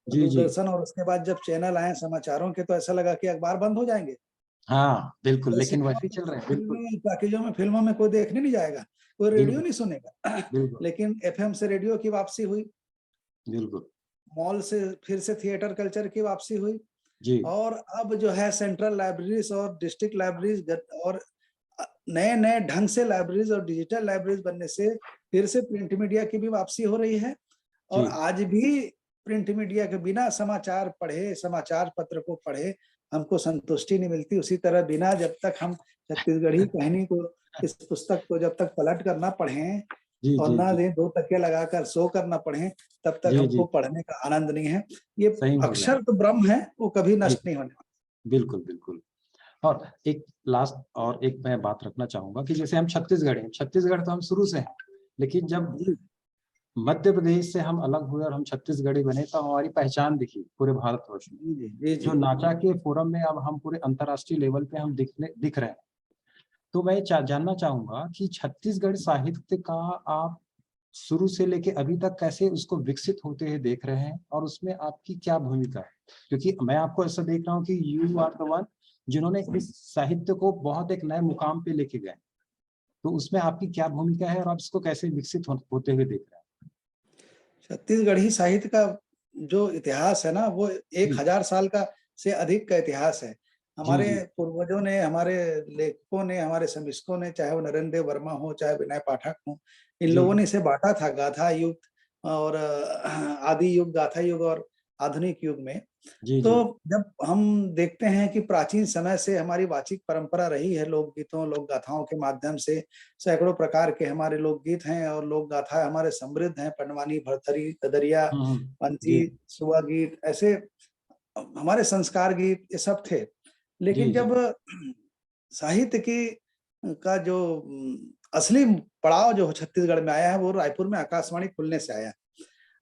Speaker 4: जी जी।
Speaker 3: दूरदर्शन, और उसके बाद जब चैनल आए समाचारों के, तो ऐसा लगा कि अखबार बंद हो जाएंगे।
Speaker 4: हाँ बिल्कुल,
Speaker 3: जैसे
Speaker 4: लेकिन वैसे ही चल रहे हैं। बिल्कुल
Speaker 3: फिल्मों में कोई देखने नहीं जाएगा, कोई रेडियो
Speaker 4: बिल्कुल
Speaker 3: नहीं सुनेगा।
Speaker 4: बिल्कुल
Speaker 3: लेकिन एफएम से रेडियो की वापसी हुई,
Speaker 4: बिल्कुल।
Speaker 3: मॉल से फिर से थिएटर कल्चर की वापसी हुई,
Speaker 4: जी
Speaker 3: और अब जो है सेंट्रल लाइब्रेरीज और डिस्ट्रिक्ट लाइब्रेरीज और नए नए ढंग से लाइब्रेरीज और डिजिटल लाइब्रेरीज बनने से फिर से प्रिंट मीडिया की भी वापसी हो रही है। और
Speaker 4: जी
Speaker 3: आज भी प्रिंट मीडिया के बिना समाचार पढ़े, समाचार पत्र को पढ़े, हमको संतुष्टि नहीं मिलती। उसी तरह बिना, जब तक हम छत्तीसगढ़ी कहानी को, इस पुस्तक को जब तक पलट कर ना पढ़ें
Speaker 4: जी
Speaker 3: और
Speaker 4: जी
Speaker 3: ना
Speaker 4: जी
Speaker 3: दे 2 तकिया लगाकर सो कर ना पढ़ें, तब तक
Speaker 4: जी
Speaker 3: हमको
Speaker 4: जी।
Speaker 3: पढ़ने का आनंद नहीं है। ये
Speaker 4: सही बोल रहे हैं।
Speaker 3: अक्षर तो ब्रह्म है, वो कभी
Speaker 4: जी
Speaker 3: नष्ट नहीं होने वाला।
Speaker 4: बिल्कुल बिल्कुल। और एक लास्ट और एक मैं बात रखना चाहूंगा कि जैसे हम छत्तीसगढ़ हैं, छत्तीसगढ़ तो हम शुरू से हैं, लेकिन जब
Speaker 3: जी
Speaker 4: मध्य प्रदेश से हम अलग हुए और हम छत्तीसगढ़ी बने तो हमारी पहचान दिखी पूरे भारतवर्ष में।
Speaker 3: जी जी
Speaker 4: जो
Speaker 3: जी
Speaker 4: नाचा के फोरम में अब हम पूरे अंतर्राष्ट्रीय लेवल पे हम दिख रहे हैं। तो मैं जानना चाहूंगा कि छत्तीसगढ़ साहित्य का आप शुरू से लेके अभी तक कैसे उसको विकसित होते हुए देख रहे हैं, और उसमें आपकी क्या भूमिका है? क्योंकि मैं आपको ऐसा देख रहा हूँ कि यू आर द वन जिन्होंने इस साहित्य को बहुत एक नए मुकाम पे लेके गए। तो उसमें आपकी क्या भूमिका है और आप इसको कैसे विकसित होते हुए देख रहे हैं?
Speaker 3: छत्तीसगढ़ी साहित्य का जो इतिहास है ना, वो
Speaker 4: जी
Speaker 3: 1000 साल का से अधिक का इतिहास है।
Speaker 4: जी
Speaker 3: हमारे
Speaker 4: जी
Speaker 3: पूर्वजों ने, हमारे लेखकों ने, हमारे समीक्षकों ने, चाहे वो नरेंद्र देव वर्मा हो, चाहे विनय पाठक हो, इन
Speaker 4: जी
Speaker 3: लोगों ने इसे बांटा था गाथा युग और आदि युग, गाथा युग और आधुनिक युग में।
Speaker 4: जी
Speaker 3: तो
Speaker 4: जी
Speaker 3: जब हम देखते हैं कि प्राचीन समय से हमारी वाचिक परंपरा रही है, लोकगीतों, लोक गाथाओं के माध्यम से सैकड़ों प्रकार के हमारे लोकगीत हैं और लोक गाथा हमारे समृद्ध हैं। पंडवानी, भरथरी, गदरिया,
Speaker 4: जी
Speaker 3: पंथी, सुआ गीत, ऐसे हमारे संस्कार गीत, ये सब थे।
Speaker 4: जी
Speaker 3: लेकिन
Speaker 4: जी
Speaker 3: जब साहित्य की का जो असली पड़ाव जो छत्तीसगढ़ में आया है, वो रायपुर में आकाशवाणी खुलने से आया।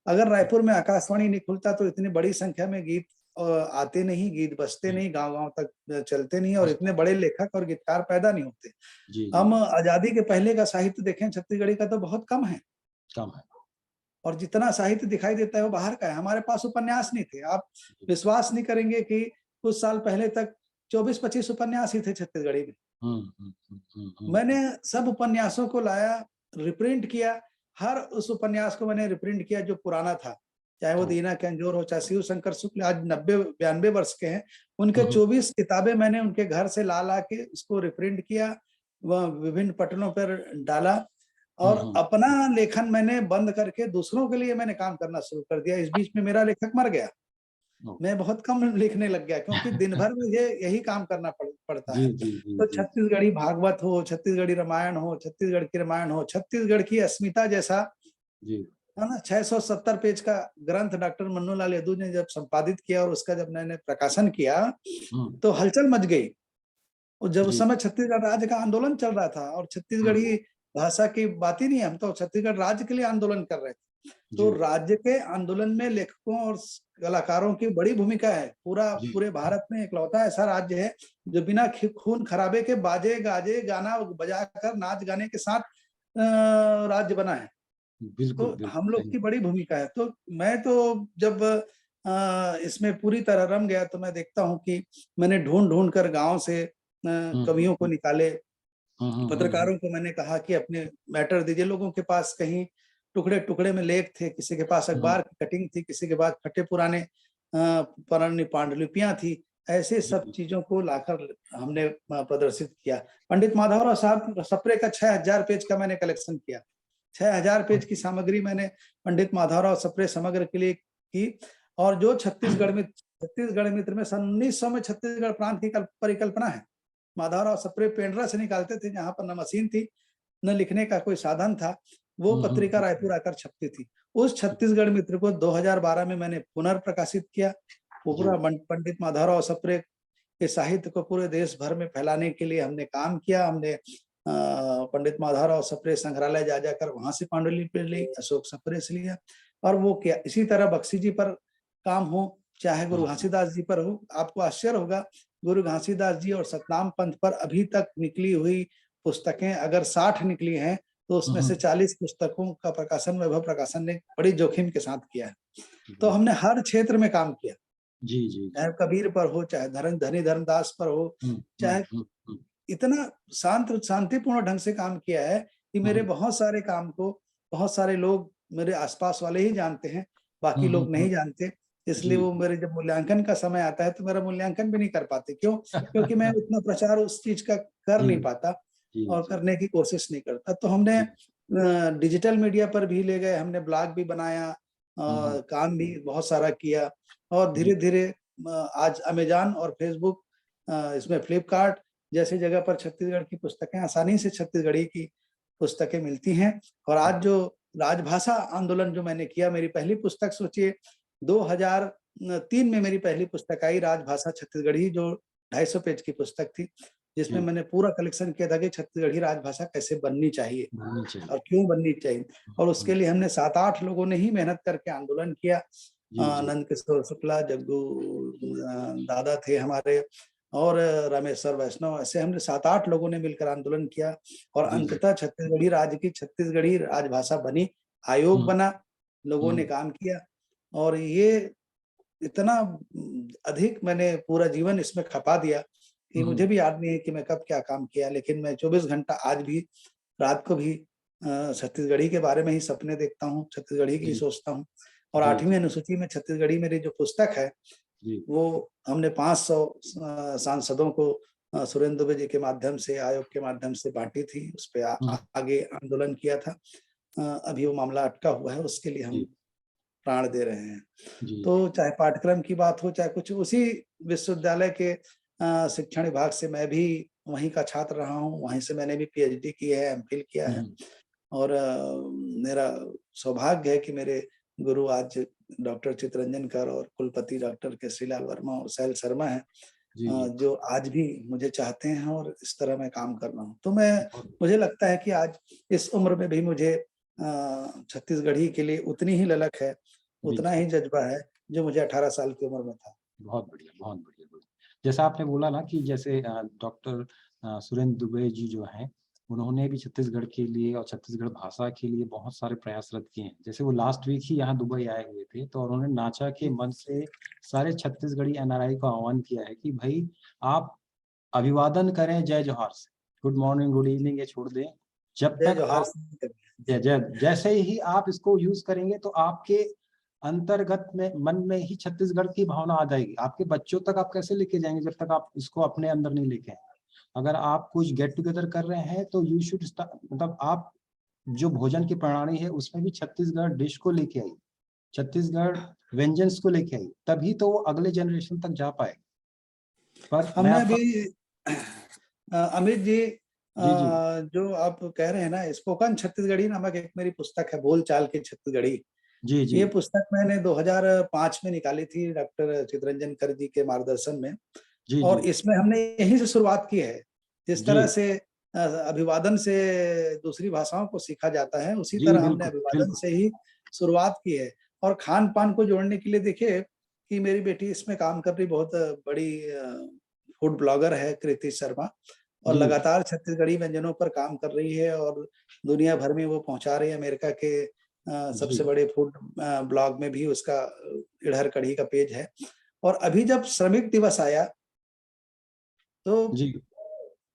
Speaker 3: अगर रायपुर में आकाशवाणी नहीं खुलता तो इतनी बड़ी संख्या में गीत आते नहीं, गीत बजते
Speaker 4: जी
Speaker 3: नहीं, गांव-गांव तक चलते नहीं, और
Speaker 4: अच्छा,
Speaker 3: इतने बड़े लेखक और गीतकार पैदा नहीं होते।
Speaker 4: जी जी
Speaker 3: हम आजादी के पहले का साहित्य देखें छत्तीसगढ़ी का, तो बहुत कम है,
Speaker 4: कम है।
Speaker 3: और जितना साहित्य दिखाई देता है वो बाहर का है। हमारे पास उपन्यास नहीं थे। आप विश्वास नहीं करेंगे कि कुछ साल पहले तक 24-25 उपन्यास ही थे छत्तीसगढ़ी में। मैंने
Speaker 4: हम्म।
Speaker 3: सब उपन्यासों को लाया, रिप्रिंट किया। हर उस उपन्यास को मैंने रिप्रिंट किया जो पुराना था, चाहे वो
Speaker 4: तो
Speaker 3: दीना केंजोर हो, चाहे शिव शंकर शुक्ल, आज 90-92 वर्ष के हैं। उनके
Speaker 4: हम्म
Speaker 3: 24 किताबें मैंने उनके घर से ला के उसको रिप्रिंट किया, वह विभिन्न पटलों पर डाला, और अपना लेखन मैंने बंद करके दूसरों के लिए मैंने काम करना शुरू कर दिया। इस बीच में मेरा लेखक मर गया। मैं बहुत कम लिखने लग गया, क्योंकि दिन भर मुझे यही काम करना पड़ता
Speaker 4: जी
Speaker 3: है।
Speaker 4: जी जी
Speaker 3: तो
Speaker 4: जी
Speaker 3: छत्तीसगढ़ी भागवत हो, छत्तीसगढ़ी रामायण हो, छत्तीसगढ़ की रामायण हो, छत्तीसगढ़ की अस्मिता जैसा,
Speaker 4: जी
Speaker 3: है ना, 670 पेज का ग्रंथ डॉक्टर मन्नूलाल यदू ने जब संपादित किया और उसका जब मैंने प्रकाशन किया,
Speaker 4: हम्म
Speaker 3: तो हलचल मच गई। और जब उस
Speaker 4: जी
Speaker 3: समय छत्तीसगढ़ राज्य का आंदोलन चल रहा था, और छत्तीसगढ़ी भाषा की बात ही नहीं, हम तो छत्तीसगढ़ राज्य के लिए आंदोलन कर रहे थे। तो
Speaker 4: जी
Speaker 3: राज्य के आंदोलन में लेखकों और कलाकारों की बड़ी भूमिका है।
Speaker 4: जी
Speaker 3: पूरे भारत में इकलौता ऐसा राज्य है जो बिना खून खराबे के बाजे गाजे गाना बजाकर नाच गाने के साथ राज्य बना है।
Speaker 4: बिल्कुल
Speaker 3: तो
Speaker 4: बिल्कुल
Speaker 3: हम लोग
Speaker 4: सही।
Speaker 3: की बड़ी भूमिका है। तो मैं तो जब इसमें पूरी तरह रम गया, तो मैं देखता हूँ कि मैंने ढूंढ ढूंढ कर गांव से कवियों को
Speaker 4: हम्म
Speaker 3: निकाले,
Speaker 4: हम्म हम्म हम्म हम्म
Speaker 3: पत्रकारों को मैंने कहा कि अपने मैटर दीजिए। लोगों के पास कहीं टुकड़े टुकड़े में लेख थे, किसी के पास
Speaker 4: हम्म,
Speaker 3: अखबार की कटिंग थी, किसी के पास फटे पुराने पुरानी पांडुलिपियां थी। ऐसे
Speaker 4: जी
Speaker 3: सब चीजों को लाकर हमने प्रदर्शित किया। पंडित माधवराव साहब सप्रे का 6000 पेज का मैंने कलेक्शन किया। 6000 पेज की सामग्री मैंने पंडित माधवराव सप्रे समग्र के लिए की। और जो छत्तीसगढ़ मित्र में सन 1900 में छत्तीसगढ़ प्रांत की परिकल्पना है। माधवराव सप्रे पेंड्रा से निकालते थे, जहां पर न मशीन थी, न लिखने का कोई साधन था। वो पत्रिका रायपुर आकर छपती थी। उस छत्तीसगढ़ मित्र को 2012 में मैंने पुनर्प्रकाशित किया। वो पूरा पंडित माधवराव सप्रे के साहित्य को पूरे देश भर में फैलाने के लिए हमने काम किया। हमने पंडित माधवराव सप्रे संग्रहालय जा जाकर वहां से पांडुलिपि ली, अशोक सप्रे से लिया, और वो किया। इसी तरह बख्शी जी पर काम हो, चाहे गुरु घासीदास जी पर हो। आपको आश्चर्य होगा, गुरु घासीदास जी और सतनाम पंथ पर अभी तक निकली हुई पुस्तकें अगर 60 निकली हैं, तो उसमें से 40 पुस्तकों का प्रकाशन वैभव प्रकाशन ने बड़ी जोखिम के साथ किया है। तो हमने हर क्षेत्र में काम किया, चाहे कबीर पर हो, चाहे धनी धर्मदास पर हो, चाहे इतना शांतिपूर्ण ढंग से काम किया है कि मेरे बहुत सारे काम को बहुत सारे लोग मेरे आसपास वाले ही जानते हैं, बाकी लोग नहीं जानते। इसलिए वो मेरे जब मूल्यांकन का समय आता है तो मेरा मूल्यांकन भी नहीं कर पाते। क्यों? क्योंकि मैं उतना प्रचार उस चीज का कर नहीं पाता और करने की कोशिश नहीं करता। तो हमने डिजिटल मीडिया पर भी ले गए, हमने ब्लॉग भी बनाया, काम भी बहुत सारा किया, और धीरे धीरे आज अमेजॉन और फेसबुक, इसमें फ्लिपकार्ट जैसी जगह पर छत्तीसगढ़ की पुस्तकें आसानी से छत्तीसगढ़ी की पुस्तकें मिलती हैं। और आज जो राजभाषा आंदोलन जो मैंने किया, मेरी पहली पुस्तक सोचिए 2003 में मेरी पहली पुस्तक आई, राजभाषा छत्तीसगढ़ी, जो 250 पेज की पुस्तक थी, जिसमें मैंने पूरा कलेक्शन किया था कि छत्तीसगढ़ी राजभाषा कैसे बननी चाहिए और क्यों बननी चाहिए। और उसके लिए हमने 7-8 लोगों ने ही मेहनत करके आंदोलन किया। नंद किशोर शुक्ला, जग्गू दादा थे हमारे, और रामेश्वर वैष्णव, ऐसे हमने 7-8 लोगों ने मिलकर आंदोलन किया, और अंततः छत्तीसगढ़ी राज्य की छत्तीसगढ़ी राजभाषा बनी, आयोग बना, लोगों ने काम किया। और ये इतना अधिक मैंने पूरा जीवन इसमें खपा दिया कि मुझे भी याद नहीं है कि मैं कब क्या काम किया, लेकिन मैं 24 घंटा आज भी, रात को भी छत्तीसगढ़ी के बारे में ही सपने देखता हूँ, छत्तीसगढ़ी की सोचता हूँ। और 8वीं अनुसूची में छत्तीसगढ़ी मेरी जो पुस्तक है, वो हमने 500 सांसदों को सुरेंद्र दुबे जी के माध्यम से, आयोग के माध्यम से बांटी थी। उस पे आगे आंदोलन किया था। अभी वो मामला अटका हुआ है, उसके लिए हम प्राण दे रहे हैं। तो चाहे पाठ्यक्रम की बात हो, चाहे कुछ, उसी विश्वविद्यालय के शिक्षण विभाग से मैं भी वहीं का छात्र रहा हूँ, वहीं से मैंने भी पीएचडी की है, एमफिल किया है। और मेरा सौभाग्य है कि मेरे गुरु आज डॉक्टर चितरंजन कर और कुलपति डॉक्टर केसरीलाल वर्मा और सैल शर्मा है, जो आज भी मुझे चाहते हैं और इस तरह मैं काम कर रहा हूँ। तो मुझे लगता है कि आज इस उम्र में भी मुझे छत्तीसगढ़ी के लिए उतनी ही ललक है, उतना ही जज्बा है जो मुझे 18 साल की उम्र में था।
Speaker 4: बहुत बढ़िया, बहुत बढ़िया। जैसा आपने बोला ना कि जैसे डॉक्टर सुरेंद्र दुबे जी जो हैं, उन्होंने भी छत्तीसगढ़ के लिए और छत्तीसगढ़ भाषा के लिए बहुत सारे प्रयासरत किए हैं। जैसे वो लास्ट वीक ही यहाँ दुबई आए हुए थे, तो उन्होंने नाचा के मंच से सारे छत्तीसगढ़ी एनआरआई को आह्वान किया है कि भाई आप अभिवादन करें जय जोहार से, गुड मॉर्निंग गुड इवनिंग ये छोड़ दें। जब तक आप जैसे ही आप इसको यूज करेंगे तो आपके अंतर्गत में, मन में ही छत्तीसगढ़ की भावना आ जाएगी। आपके बच्चों तक आप कैसे लेके जाएंगे जब तक आप इसको अपने अंदर नहीं लेके आए। अगर आप कुछ गेट टुगेदर कर रहे हैं तो यू शुड, मतलब आप जो भोजन की प्रणाली है उसमें भी छत्तीसगढ़ डिश को लेके आई, छत्तीसगढ़ व्यंजन्स को लेके आई, तभी तो वो अगले जनरेशन तक जा पाएगा। पर
Speaker 3: हमने अभी अमित जी, जो आप कह रहे हैं ना, स्पोकन छत्तीसगढ़ी नामक एक मेरी पुस्तक है, बोल चाल की छत्तीसगढ़ी। ये पुस्तक मैंने 2005 में निकाली थी डॉक्टर चितरंजन कर जी के मार्गदर्शन में। और इसमें हमने यहीं से शुरुआत की है। जिस तरह से अभिवादन से दूसरी भाषाओं को सीखा जाता है, उसी तरह हमने अभिवादन से ही शुरुआत की है। और खान पान को जोड़ने के लिए देखिए कि मेरी बेटी इसमें काम कर रही, बहुत बड़ी फूड ब्लॉगर है कृति शर्मा, और लगातार छत्तीसगढ़ी व्यंजनों पर काम कर रही है और दुनिया भर में वो पहुंचा रही है। अमेरिका के सबसे बड़े फूड ब्लॉग में भी उसका इड़हर कढ़ी का पेज है। और अभी जब श्रमिक दिवस आया तो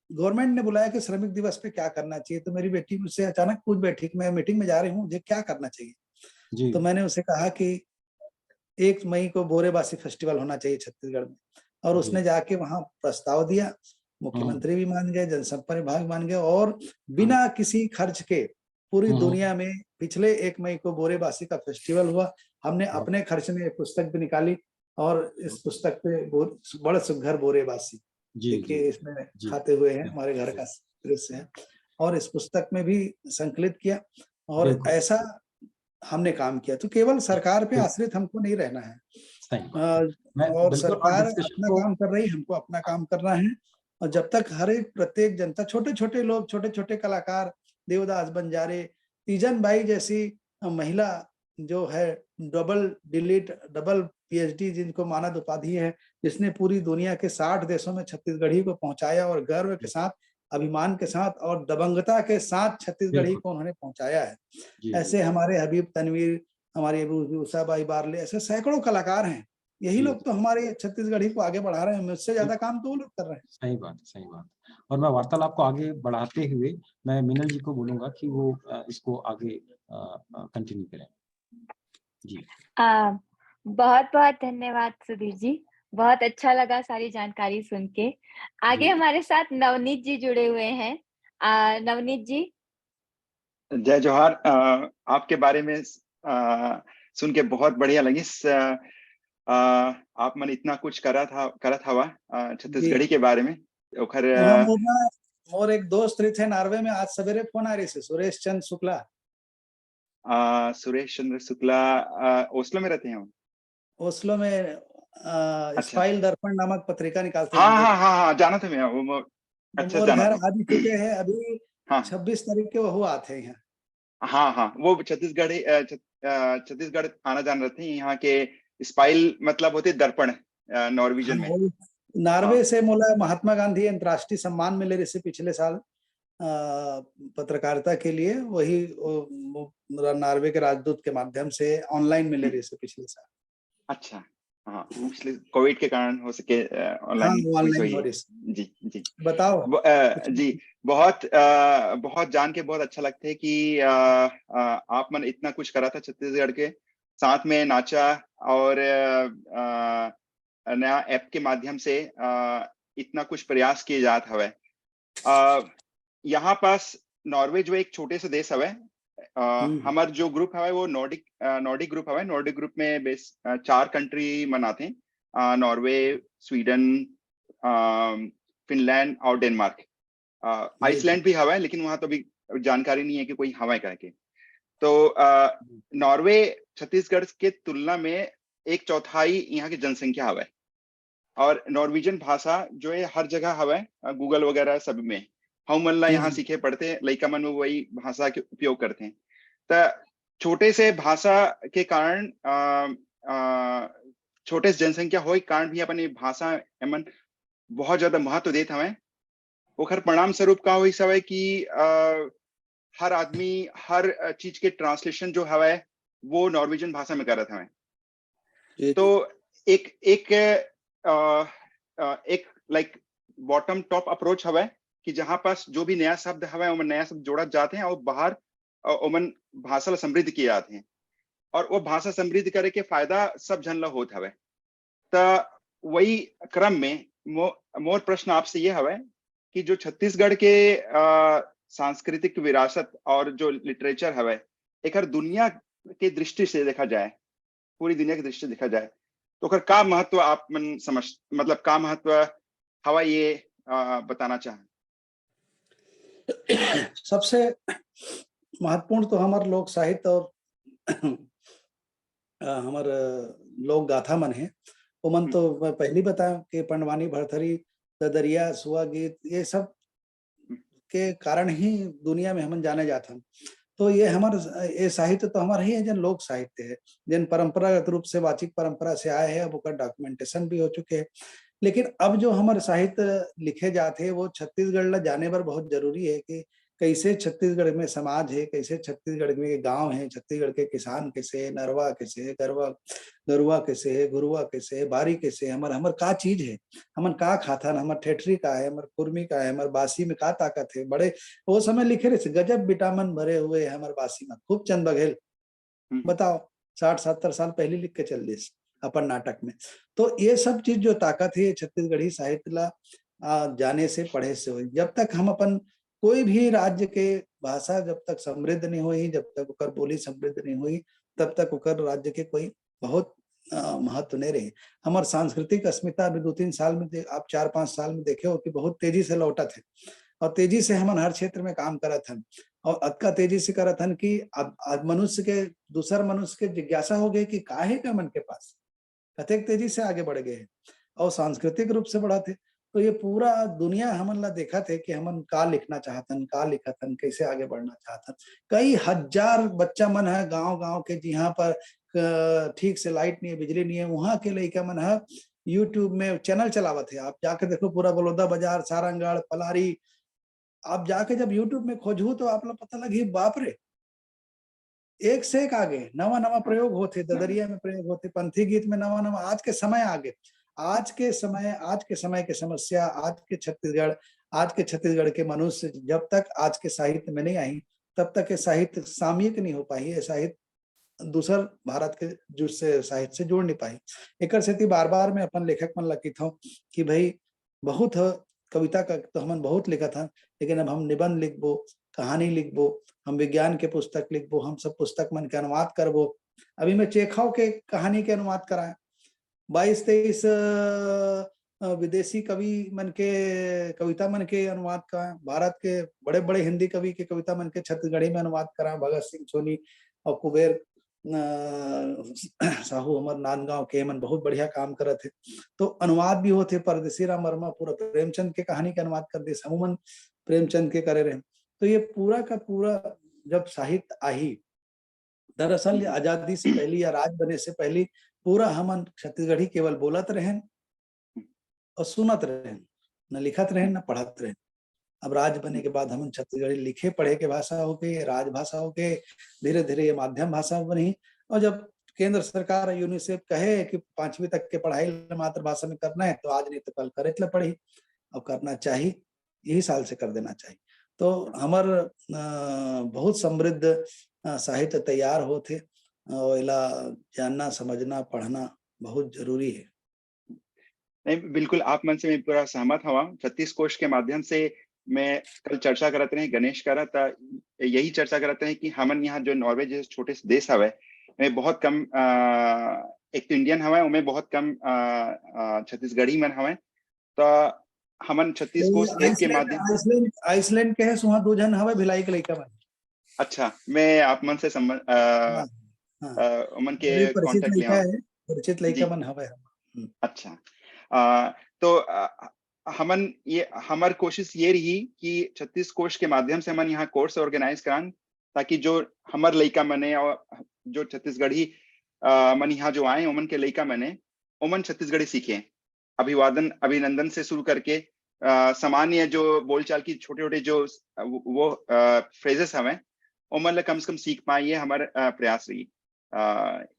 Speaker 3: गवर्नमेंट ने बुलाया कि श्रमिक दिवस पे क्या करना चाहिए, तो मेरी बेटी मुझसे अचानक पूछ बैठी कि मैं मीटिंग में जा रही हूँ, मुझे क्या करना चाहिए। तो मैंने उसे कहा कि 1 मई को बोरेबासी फेस्टिवल होना चाहिए छत्तीसगढ़ में। और उसने जाके वहां प्रस्ताव दिया, मुख्यमंत्री भी मान गए, जनसंपर्क विभाग मान गए, और बिना किसी खर्च के पूरी दुनिया में पिछले 1 मई को बोरेबासी का फेस्टिवल हुआ। हमने अपने खर्च में एक पुस्तक भी निकाली, और इस पुस्तक पे बड़ सुघर बोरेबासी देखिए इसमें खाते हुए हैं, हमारे घर का दृश्य है। और इस पुस्तक में भी संकलित किया। और
Speaker 4: बिल्कुल।
Speaker 3: ऐसा हमने काम किया। तो केवल सरकार पे
Speaker 4: बिल्कुल।
Speaker 3: आश्रित हमको नहीं रहना है।
Speaker 4: सही बात। मैं
Speaker 3: और
Speaker 4: बिल्कुल, और
Speaker 3: सरकार
Speaker 4: डिस्कशन
Speaker 3: अपना
Speaker 4: को
Speaker 3: काम कर रही है, हमको अपना काम करना है। और जब तक हर एक प्रत्येक जनता, छोटे-छोटे लोग, छोटे-छोटे कलाकार, देवदास बंजारे, तीजन बाई जैसी महिला जो है, डबल पीएचडी जिनको मानद उपाधि है, जिसने पूरी दुनिया के 60 देशों में छत्तीसगढ़ी को पहुँचाया और गर्व के साथ, अभिमान के साथ और दबंगता के साथ छत्तीसगढ़ी
Speaker 4: बिल्कुल।
Speaker 3: को उन्होंने पहुँचाया है।
Speaker 4: जी,
Speaker 3: ऐसे
Speaker 4: जी।
Speaker 3: हमारे हबीब तनवीर, हमारी उषाबाई बारले, ऐसे सैकड़ों कलाकार हैं। यही
Speaker 4: जी,
Speaker 3: लोग तो हमारे छत्तीसगढ़ी को आगे बढ़ा रहे हैं, मुझसे ज्यादा
Speaker 4: बिल्कुल।
Speaker 3: काम तो वो लोग कर रहे हैं।
Speaker 4: सही बात है, सही बात है। और मैं वार्तालाप को आगे बढ़ाते हुए मैं मीनल जी को बोलूँगा कि वो इसको आगे कंटिन्यू करें। जी।
Speaker 2: बहुत-बहुत धन्यवाद सुधीर जी। बहुत अच्छा लगा सारी जानकारी सुन के। आगे
Speaker 4: जी।
Speaker 2: हमारे साथ नवनीत जी जुड़े हुए हैं। नवनीत जी।
Speaker 5: जय जोहार। आपके बारे में सुन के बहुत बढ़िया लगी। आप मन इतना कुछ करत हवा
Speaker 3: जी
Speaker 5: छत्तीसगढ़ी के बारे में ओखर
Speaker 3: वहाँ मोर एक दोस्त रहे थे नॉर्वे में, आज सवेरे फोन आ रही से, सुरेश चंद्र शुक्ला।
Speaker 5: सुरेश चंद्र शुक्ला ओस्लो में रहते हैं वो?
Speaker 3: ओस्लो में
Speaker 5: अच्छा।
Speaker 3: स्पाइल दर्पण नामक पत्रिका निकालते हैं
Speaker 5: हाँ
Speaker 3: हिंदी
Speaker 5: हाँ
Speaker 3: में।
Speaker 5: हाँ हाँ, जाना था मैं वो अच्छा से
Speaker 3: मोर
Speaker 5: जाना
Speaker 3: घर
Speaker 5: था।
Speaker 3: आ भी चुके हैं अभी।
Speaker 5: हाँ
Speaker 3: 26 तारीख के वो आते हैं।
Speaker 5: हाँ हाँ, वो छत्तीसगढ़ आना जान रहते हैं। यहाँ के स्पाइल मतलब होते दर्पण नॉर्वेजियन में।
Speaker 3: हाँ,
Speaker 5: हाँ
Speaker 3: नॉर्वे से मोला महात्मा गांधी अंतर्राष्ट्रीय सम्मान मिले रहे पिछले साल पत्रकारिता के लिए। वही नॉर्वे के राजदूत के माध्यम से ऑनलाइन मिले रहे पिछले साल।
Speaker 5: अच्छा। हाँ, पिछले कोविड के कारण हो सके
Speaker 3: हाँ,
Speaker 5: ऑनलाइन हुई
Speaker 3: ऑनलाइन
Speaker 5: है।
Speaker 3: हो रही।
Speaker 5: जी जी।
Speaker 3: बताओ
Speaker 5: जी, बहुत बहुत जान के बहुत अच्छा लगता है कि आप मन इतना कुछ करा था छत्तीसगढ़ के साथ में नाचा और नया ऐप के माध्यम से इतना कुछ प्रयास किए जात हवे। यहाँ पास नॉर्वे जो एक छोटे से देश हवे, हमार जो ग्रुप हवे वो नॉर्डिक ग्रुप हवे। नॉर्डिक ग्रुप में बेस 4 कंट्री मनाते हैं, नॉर्वे, स्वीडन, फिनलैंड और डेनमार्क। आइसलैंड भी हवा है, लेकिन वहां तो अभी जानकारी नहीं है कि कोई हवा कह के। तो नॉर्वे छत्तीसगढ़ के तुलना में 1/4 यहाँ की जनसंख्या हवा है। और नॉर्वेजियन भाषा जो है हर जगह हवा है, गूगल वगैरह सब में हम मन ला यहाँ सीखे पढ़ते हैं, लइका मन में वही भाषा के उपयोग करते हैं। तो छोटे से भाषा के कारण छोटे से जनसंख्या हो कारण भी अपनी भाषा एमन बहुत ज्यादा महत्व देते हमें। ओखर परिणाम स्वरूप का हुई सब है कि हर आदमी हर चीज के ट्रांसलेशन जो है वो नॉर्वेजियन भाषा में करत हमें। तो एक एक एक लाइक बॉटम टॉप अप्रोच हवा कि जहां पास जो भी नया शब्द हवा है नया शब्द जोड़त जाते हैं और बाहर ओमन भाषा समृद्ध किए जाते हैं और वो भाषा समृद्ध करे के फायदा सब जन ला होत हवे। तो वही क्रम में मोर प्रश्न आपसे ये हवे कि जो छत्तीसगढ़ के सांस्कृतिक विरासत और जो लिटरेचर हवे एक दुनिया के दृष्टि से देखा जाए, पूरी दुनिया की दृष्टि से देखा जाए तो ओकर का महत्व आप मन समझ मतलब का महत्व हवा ये बताना चाहें।
Speaker 3: सबसे महत्वपूर्ण तो हमारे लोक साहित्य और हमार लोक गाथा मन है। वो मन तो मैं पहले बताया कि पंडवानी, भरथरी, ददरिया, सुआ गीत, ये सब के कारण ही दुनिया में हम जाने जाते हैं। तो ये हमारे ये साहित्य तो हमारा ही है, जन लोक साहित्य है, जन परंपरागत रूप से वाचिक परंपरा से आए हैं। अब उसका डॉक्यूमेंटेशन भी हो चुके हैं। लेकिन अब जो हमारे साहित्य लिखे जाते हैं वो छत्तीसगढ़ ला जाने पर बहुत जरूरी है कि कैसे छत्तीसगढ़ में समाज है, कैसे छत्तीसगढ़ में गांव है, छत्तीसगढ़ के किसान कैसे, नरवा कैसे, गरुआ कैसे, गुरुआ कैसे, बारी कैसे, हमर का चीज है, हमन का खाथन, हमर ठेठरी का है, हमर कुर्मी का है, हमर बासी में का ताकत है। बड़े वो समय लिखे रहे गजब विटामिन भरे हुए है हमर बासी में। खूब चंद बघेल बताओ 60-70 साल पहले लिख के चल दिस अपन नाटक में। तो ये सब चीज जो ताकत है छत्तीसगढ़ी साहित्य ला जाने से पढ़े से हुई। जब तक हम अपन कोई भी राज्य के भाषा जब तक समृद्ध नहीं हुई, जब तक उकर बोली समृद्ध नहीं हुई, तब तक उकर राज्य के कोई बहुत महत्व नहीं रही। हमारे सांस्कृतिक अस्मिता अभी 2-3 साल में आप 4-5 साल में देखे हो कि बहुत तेजी से लौटा थे और तेजी से हमन हर क्षेत्र में काम करत हन और अतका तेजी से करत हन कि अब मनुष्य के दूसर मनुष्य के जिज्ञासा हो गई कि काहे का मन के पास कतेक तेजी से आगे बढ़ गए और सांस्कृतिक रूप से बढ़ा थे। तो ये पूरा दुनिया हमन ला देखा थे कि हमन का लिखना चाहतन, का लिखतन, कैसे आगे बढ़ना चाहतन। कई हजार बच्चा मन है गांव-गांव के जहाँ पर ठीक से लाइट नहीं है, बिजली नहीं है, वहाँ के लइका मन है यूट्यूब में चैनल चलावत है। आप जाके देखो पूरा बलौदा बाजार, सारंगगढ़, पलारी, आप जाके जब यूट्यूब में खोजू तो आप लोग पता लगी बाप रे, एक से एक आगे नवा-नवा प्रयोग होते, ददरिया में प्रयोग होते, पंथी गीत में नवा-नवा आज के समय आगे। आज के समय के समस्या, आज के छत्तीसगढ़ के मनुष्य जब तक आज के साहित्य में नहीं आई, तब तक ये साहित्य सामयिक नहीं हो पाई, ये साहित्य दूसर भारत के जो साहित्य से जोड़ नहीं पाई। एकर सेती बार-बार मैं अपन लेखक मन ला कहथों कि भाई बहुत कविता का तो हमन बहुत लिखत हन, लेकिन अब हम निबंध लिखबो, कहानी लिखबो, हम विज्ञान के पुस्तक लिखबो, हम सब पुस्तक मन के अनुवाद करबो। अभी मैं चेखव के कहानी के अनुवाद कराए 22-23 विदेशी कवि मन के कविता मन के अनुवाद कराए, भारत के बड़े-बड़े हिंदी कवि के कविता मन के छत्तीसगढ़ी में अनुवाद कराए, भगत सिंह सोनी और कुबेर साहू हमर नांदगांव के मन बहुत बढ़िया काम करत है। तो अनुवाद भी होते, परदेसी राम वर्मा पूरा प्रेमचंद के कहानी के अनुवाद कर दे, समूमन प्रेमचंद के करे रहे। तो ये पूरा का पूरा जब साहित्य आई, दरअसल ये आजादी से पहले या राज बने से पहले पूरा हमन छत्तीसगढ़ी केवल बोलत रहें और सुनत रहें, न लिखत रहें न पढ़त रहें। अब राज बने के बाद हम छत्तीसगढ़ी लिखे पढ़े के भाषा हो गए, राजभाषा हो गए, धीरे-धीरे ये माध्यम भाषा बनी। और जब केंद्र सरकार यूनिसेफ कहे कि 5वीं तक के पढ़ाई मातृभाषा में करना है, तो आज नहीं तो कल करे ला पढ़ी और करना चाहिए, यही साल से कर देना चाहिए। तो हमर बहुत समृद्ध साहित्य तैयार होते और इला जानना, समझना, पढ़ना बहुत जरूरी है।
Speaker 5: नहीं, बिल्कुल आप मन से मैं पूरा सहमत हवा। 36 कोश के माध्यम से मैं कल चर्चा करत रहे गणेश करा था, यही चर्चा करत रहे कि हमन यहाँ जो नॉर्वे जैसे छोटे से देश हवे में बहुत कम एक तो इंडियन हवे, उनमें बहुत कम छत्तीसगढ़ी मन हवे। तो हमन 36 कोश एक के माध्यम
Speaker 3: आइसलैंड के है सुहा 2 जन हवे भिलाई के लइका मन।
Speaker 5: अच्छा, मैं आप मन से मन के कांटेक्ट लिया
Speaker 3: परिचित लइका मन हवे।
Speaker 5: अच्छा, तो हमन ये हमार कोशिश ये रही कि 36 कोश के माध्यम से हमन यहाँ कोर्स ऑर्गेनाइज करान, ताकि जो हमार लइका मने और जो छत्तीसगढ़ी मन यहाँ जो आए उमन के लइका मने उमन छत्तीसगढ़ी सीखे। अभिवादन अभिनंदन से शुरू करके सामान्य जो बोलचाल की छोटे-छोटे जो वो फ्रेजेस हमें उमन कम से कम सीख पाए, ये हमारा प्रयास रही।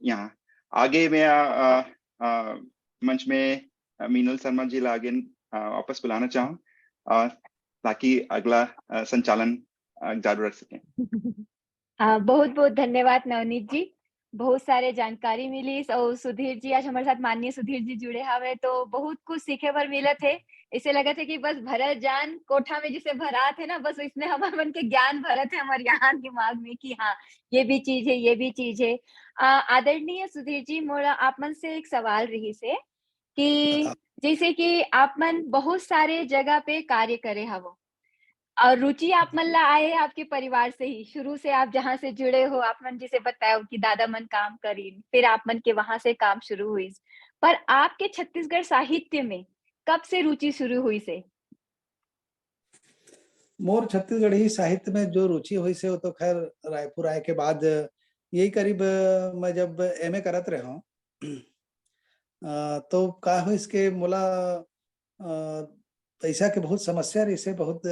Speaker 5: यहाँ आगे मैं मंच में मीनल शर्मा जी आगे वापस बुलाना चाहूँ ताकि अगला संचालन जारी रख सकें।
Speaker 2: बहुत बहुत धन्यवाद नवनीत जी, बहुत सारे जानकारी मिली। और सुधीर जी आज हमारे साथ माननीय सुधीर जी जुड़े हवे तो बहुत कुछ सीखे बर मिला थे। इसे लगा थे कि बस भरत जान कोठा में जिसे भरा थे ना, बस इसमें हमारे मन के ज्ञान भरत है हमारे यहाँ दिमाग में कि हाँ ये भी चीज है, ये भी चीज है। आदरणीय सुधीर जी, मोरा आप मन से एक सवाल रही से कि जैसे कि आप मन बहुत सारे जगह पे कार्य करे हवो और रुचि आप मन ला आए आपके परिवार से ही, शुरू से आप जहाँ से जुड़े हो, आप मन जिसे बताया कि दादा मन काम करीन, फिर आप मन के वहां से काम शुरू हुई। पर आपके छत्तीसगढ़ साहित्य में कब से रुचि शुरू हुई से?
Speaker 3: मोर छत्तीसगढ़ी साहित्य में जो रुचि हुई से वो तो खैर रायपुर आए के बाद यही करीब मैं जब एमए करत रहे हूँ तो का हो इसके मोला पैसा के बहुत समस्या रही से, बहुत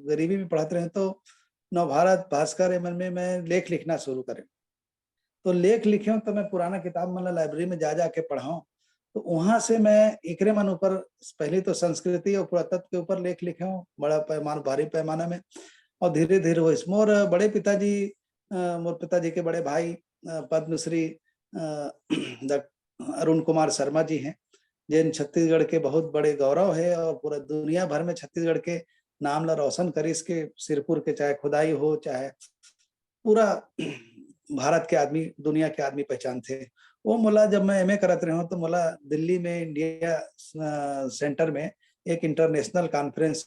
Speaker 3: गरीबी में पढ़ते रहे। तो नवभारत, भास्कर एमन में मैं लेख लिखना शुरू करे। तो लेख लिखे तो मैं पुराना किताब मतलब लाइब्रेरी में जा जाके पढ़ाऊँ। तो वहां से मैं एकरे मन ऊपर पहले तो संस्कृति और पुरातत्व के ऊपर लेख लिखे हूँ बड़ा पैमाना, भारी पैमाना में। और धीरे धीरे वो मोर बड़े पिताजी, मोर पिताजी के बड़े भाई पद्मश्री अरुण कुमार शर्मा जी हैं, जिन छत्तीसगढ़ के बहुत बड़े गौरव है और पूरा दुनिया भर में छत्तीसगढ़ के नाम ला रोशन करे। इसके सिरपुर के चाहे खुदाई हो, चाहे पूरा भारत के आदमी, दुनिया के आदमी पहचान थे। वो मोला जब मैं एमए करत रहे हूँ तो मोला दिल्ली में इंडिया सेंटर में एक इंटरनेशनल कॉन्फ्रेंस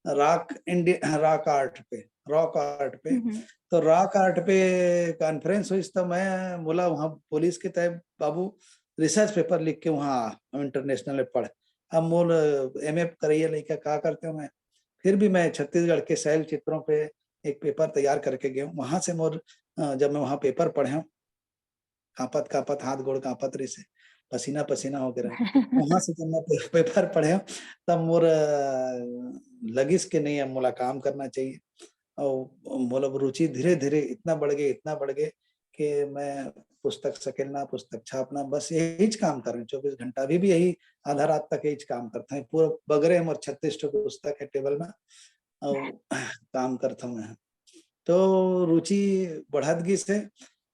Speaker 3: रॉक आर्ट पे तो रॉक आर्ट पे कॉन्फ्रेंस हुई तो मैं बोला वहाँ पुलिस के तय बाबू रिसर्च पेपर लिख के वहाँ इंटरनेशनल में पढ़। अब मोल एमए करिए लड़का क्या करते हो मैं फिर भी मैं छत्तीसगढ़ के शैल चित्रों पे एक पेपर तैयार करके गया हूँ। वहां से मोर जब मैं वहाँ पेपर पढ़े हूँ कांपत कांपत हाथ गोड़ कांपत रही से पसीना पसीना हो गया वहां से जब मैं पेपर पढ़े तब मोर लगिस के नहीं अब मोला काम करना चाहिए और मतलब रुचि धीरे धीरे इतना बढ़ गए कि मैं पुस्तक सकेलना पुस्तक छापना बस यही काम कर रहे हैं 24 घंटा अभी भी यही आधा रात तक यही काम करते हैं पूरा बगरे हमर 36 पुस्तक है टेबल में और काम करता हूँ मैं तो रुचि बढ़त गई से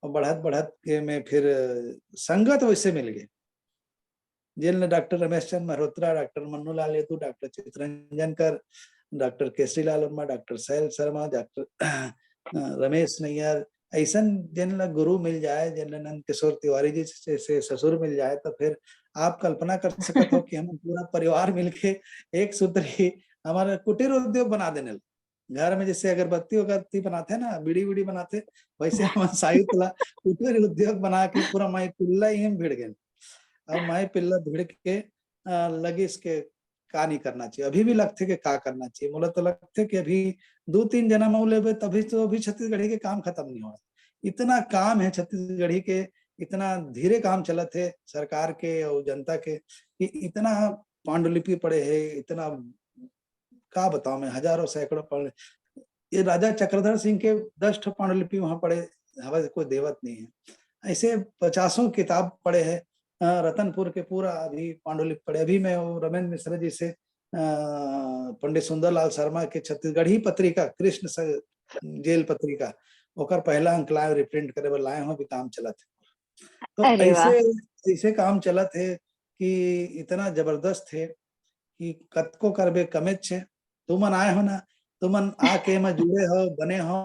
Speaker 3: और बढ़त के में फिर संगत वैसे मिल गए जिन डॉक्टर रमेश चंद्र मल्होत्रा डॉक्टर मन्नू लाल येदू doctor Chittaranjan Kar doctor Kesari Lal Verma doctor Sail Sharma doctor Ramesh Nayyar ऐसा जिन गुरु मिल जाए जिन नंद किशोर तिवारी जी से ससुर मिल जाए तो फिर आप कल्पना कर सकते हो कि हम पूरा परिवार मिलके एक सूत्री हमारा कुटीर उद्योग बना देने घर में जैसे अगरबत्ती बनाते हैं ना बीड़ी बनाते वैसे हम साहित्य कुटीर उद्योग बना के पूरा माई पिल्ला ही भिड़ गए अब माई पिल्ला भिड़ के लगे इसके का नहीं करना चाहिए अभी भी लगते कि का करना चाहिए बोला तो लगते कि अभी 2-3 जना मऊ लेबे तभी तो अभी छत्तीसगढ़ी के काम खत्म नहीं हो इतना काम है छत्तीसगढ़ी के इतना धीरे काम चलत है सरकार के और जनता के कि इतना पांडुलिपि पड़े है इतना का बताऊं मैं हजारों सैकड़ों पढ़े ये राजा चक्रधर सिंह के 10 पांडुलिपि वहां पढ़े हवा कोई देवत नहीं है ऐसे 50 किताब पढ़े हैं रतनपुर के पूरा अभी पांडुलिपि पढ़े अभी मैं रमेंद्र मिश्रा जी से पंडित सुंदरलाल शर्मा के छत्तीसगढ़ी पत्रिका कृष्ण जेल पत्रिका ओकर पहला अंक लाए रिप्रिंट करे लाए हो भी काम चलत है तो ऐसे काम चलत है कि इतना जबरदस्त है कि कतको करबे कमेच छे तुमन आए हो ना तुमन आके में जुड़े हो बने हो